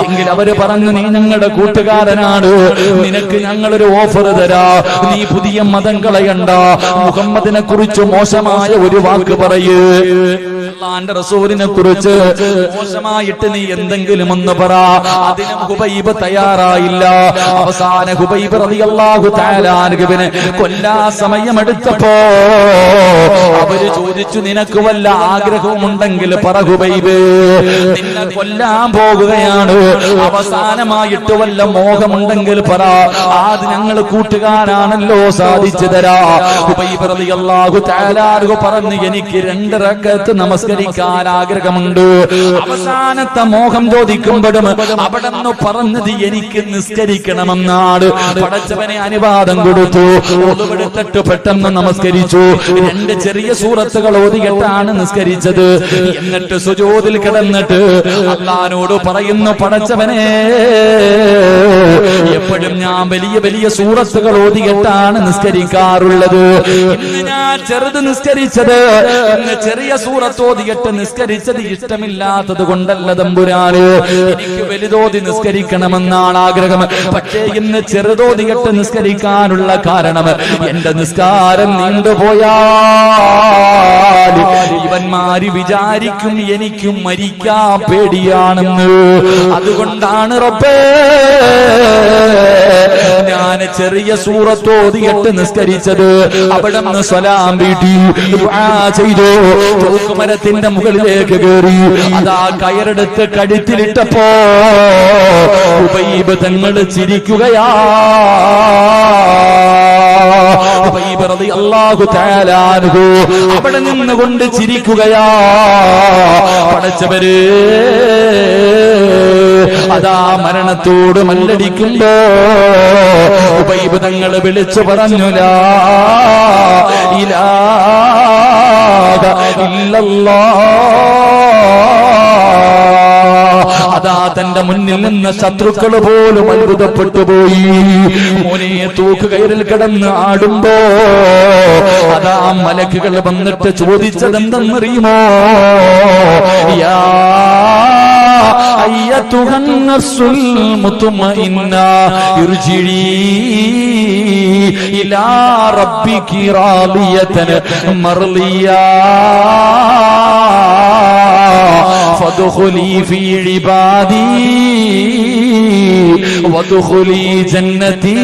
എങ്കിൽ അവര് പറഞ്ഞു, നീ ഞങ്ങളുടെ കൂട്ടുകാരനാണ്, നിനക്ക് ഞങ്ങളൊരു ഓഫർ തരാ. നീ പുതിയ മതം കളയണ്ട, മുഹമ്മദിനെ കുറിച്ച് മോശമായ ഒരു വാക്ക് പറയൂ, അല്ലാഹുവിന്റെ റസൂലിനെ കുറിച്ച് മോശമായിട്ട് നീ എന്തെങ്കിലും ഒന്ന് പറ. അതിന് ഹുബൈബ് തയ്യാറായില്ല. അവസാന ഹുബൈബ് റളിയല്ലാഹു തആല അൻഹുവിനെ കൊല്ലാ സമയമെടുത്തപ്പോ അവര് ചോദിച്ചു, നിനക്ക് വല്ല ആഗ്രഹവുമുണ്ടെങ്കിൽ പറ ഹുബൈബ്, നിന്നെ കൊല്ലാൻ പോകുകയാണ്. അവസാനമായിട്ട് വല്ല മോഹമുണ്ടെങ്കിൽ പറ, അത് ഞങ്ങൾ കൂട്ടുകാരാണല്ലോ, സാധിച്ചു തരാ. ഹുബൈബ് റളിയല്ലാഹു തആല അൻഹു പറഞ്ഞു, എനിക്ക് 2 റക്അത്ത് നമസ്കരിക്കാൻ ആഗ്രഹമുണ്ട്. അവസാനത്തെ മോഹം ചോദിക്കുമ്പോഴും അവിടെ നിന്ന് പറഞ്ഞത് എനിക്ക് നിസ്കരിക്കണമെന്നാണ്. പടച്ചവനെ അനുവാദം കൊടുത്തു. ഒതുവെടുത്തിട്ട് പെട്ടെന്ന് നമസ്കരിച്ചു. 2 ചെറിയ സൂറത്തുകൾ ഓതിയിട്ടാണ് നിസ്കരിച്ചത്. എന്നിട്ട് സുജൂദിൽ കിടന്നിട്ട് അല്ലാഹുവോട് പറയുന്നു, പടച്ചവനെ, എപ്പോഴും ഞാൻ വലിയ വലിയ സൂറത്തുകൾ ഓതിയിട്ടാണ് നിസ്കരിക്കാറുള്ളത്. ഇന്ന് ഞാൻ ചെറുത് നിസ്കരിച്ചത്, ഇന്ന് ചെറിയ സൂറത്ത് ഓതി സ്വലാത്തോതിയിട്ട് നിസ്കരിച്ചത് ഇഷ്ടമില്ലാത്തത് കൊണ്ടല്ല തമ്പുരാന്, എനിക്ക് വലുതോതി നിസ്കരിക്കണമെന്നാണ് ആഗ്രഹം. പക്ഷേ ഇന്ന് ചെറുതോതിയിട്ട് നിസ്കരിക്കാനുള്ള കാരണം എന്റെ നിസ്കാരം നീണ്ടുപോയാൽ ഇവന്മാര് വിചാരിക്കും എനിക്കും മരിക്കാൻ പേടിയാണെന്ന്. അതുകൊണ്ടാണ് റബ്ബേ ഞാൻ ചെറിയ സൂറത്തോതിയിട്ട് നിസ്കരിച്ചത്. അവിടെ നിന്ന് സ്വലാം വീട്ടി ദുആ ചെയ്തു, തൂക്കുമരത്തിന്റെ മുകളിലേക്ക് കയറി അതാ കയറെടുത്ത് കഴുത്തിലിട്ടപ്പോ ഉബൈബ് തങ്ങൾ ചിരിക്കുകയാ. ഉബൈബ് റളിയല്ലാഹു തആല അൻഹു അവിടെ നിന്നുകൊണ്ട് ചിരിക്കുകയാ. പടച്ചവരേ, അതാ മരണത്തോട് മല്ലടിക്കുമ്പോ ഉബൈബ് തങ്ങൾ വിളിച്ചു പറഞ്ഞു ലാ ഇലാഹ ഇല്ലല്ലാഹ്. അതാ തന്റെ മുന്നിൽ നിന്ന് ശത്രുക്കൾ പോലും അത്ഭുതപ്പെട്ടു പോയി. മോനെ തൂക്കുകയറിൽ കിടന്ന് ആടുമ്പോ അതാ മലക്കുകൾ വന്നിട്ട് ചോദിച്ചതെന്തെന്നറിയുമോ? യാ അയ്യത്തുഹൻ നഫ്സുൽ മുത്മഇന്ന ഇർജിഇ ഇലാ റബ്ബികി റാദിയതൻ മർളിയാ ഫദ്ഖുലി ഫീ ഇബാദി വദ്ഖുലി ജന്നതി.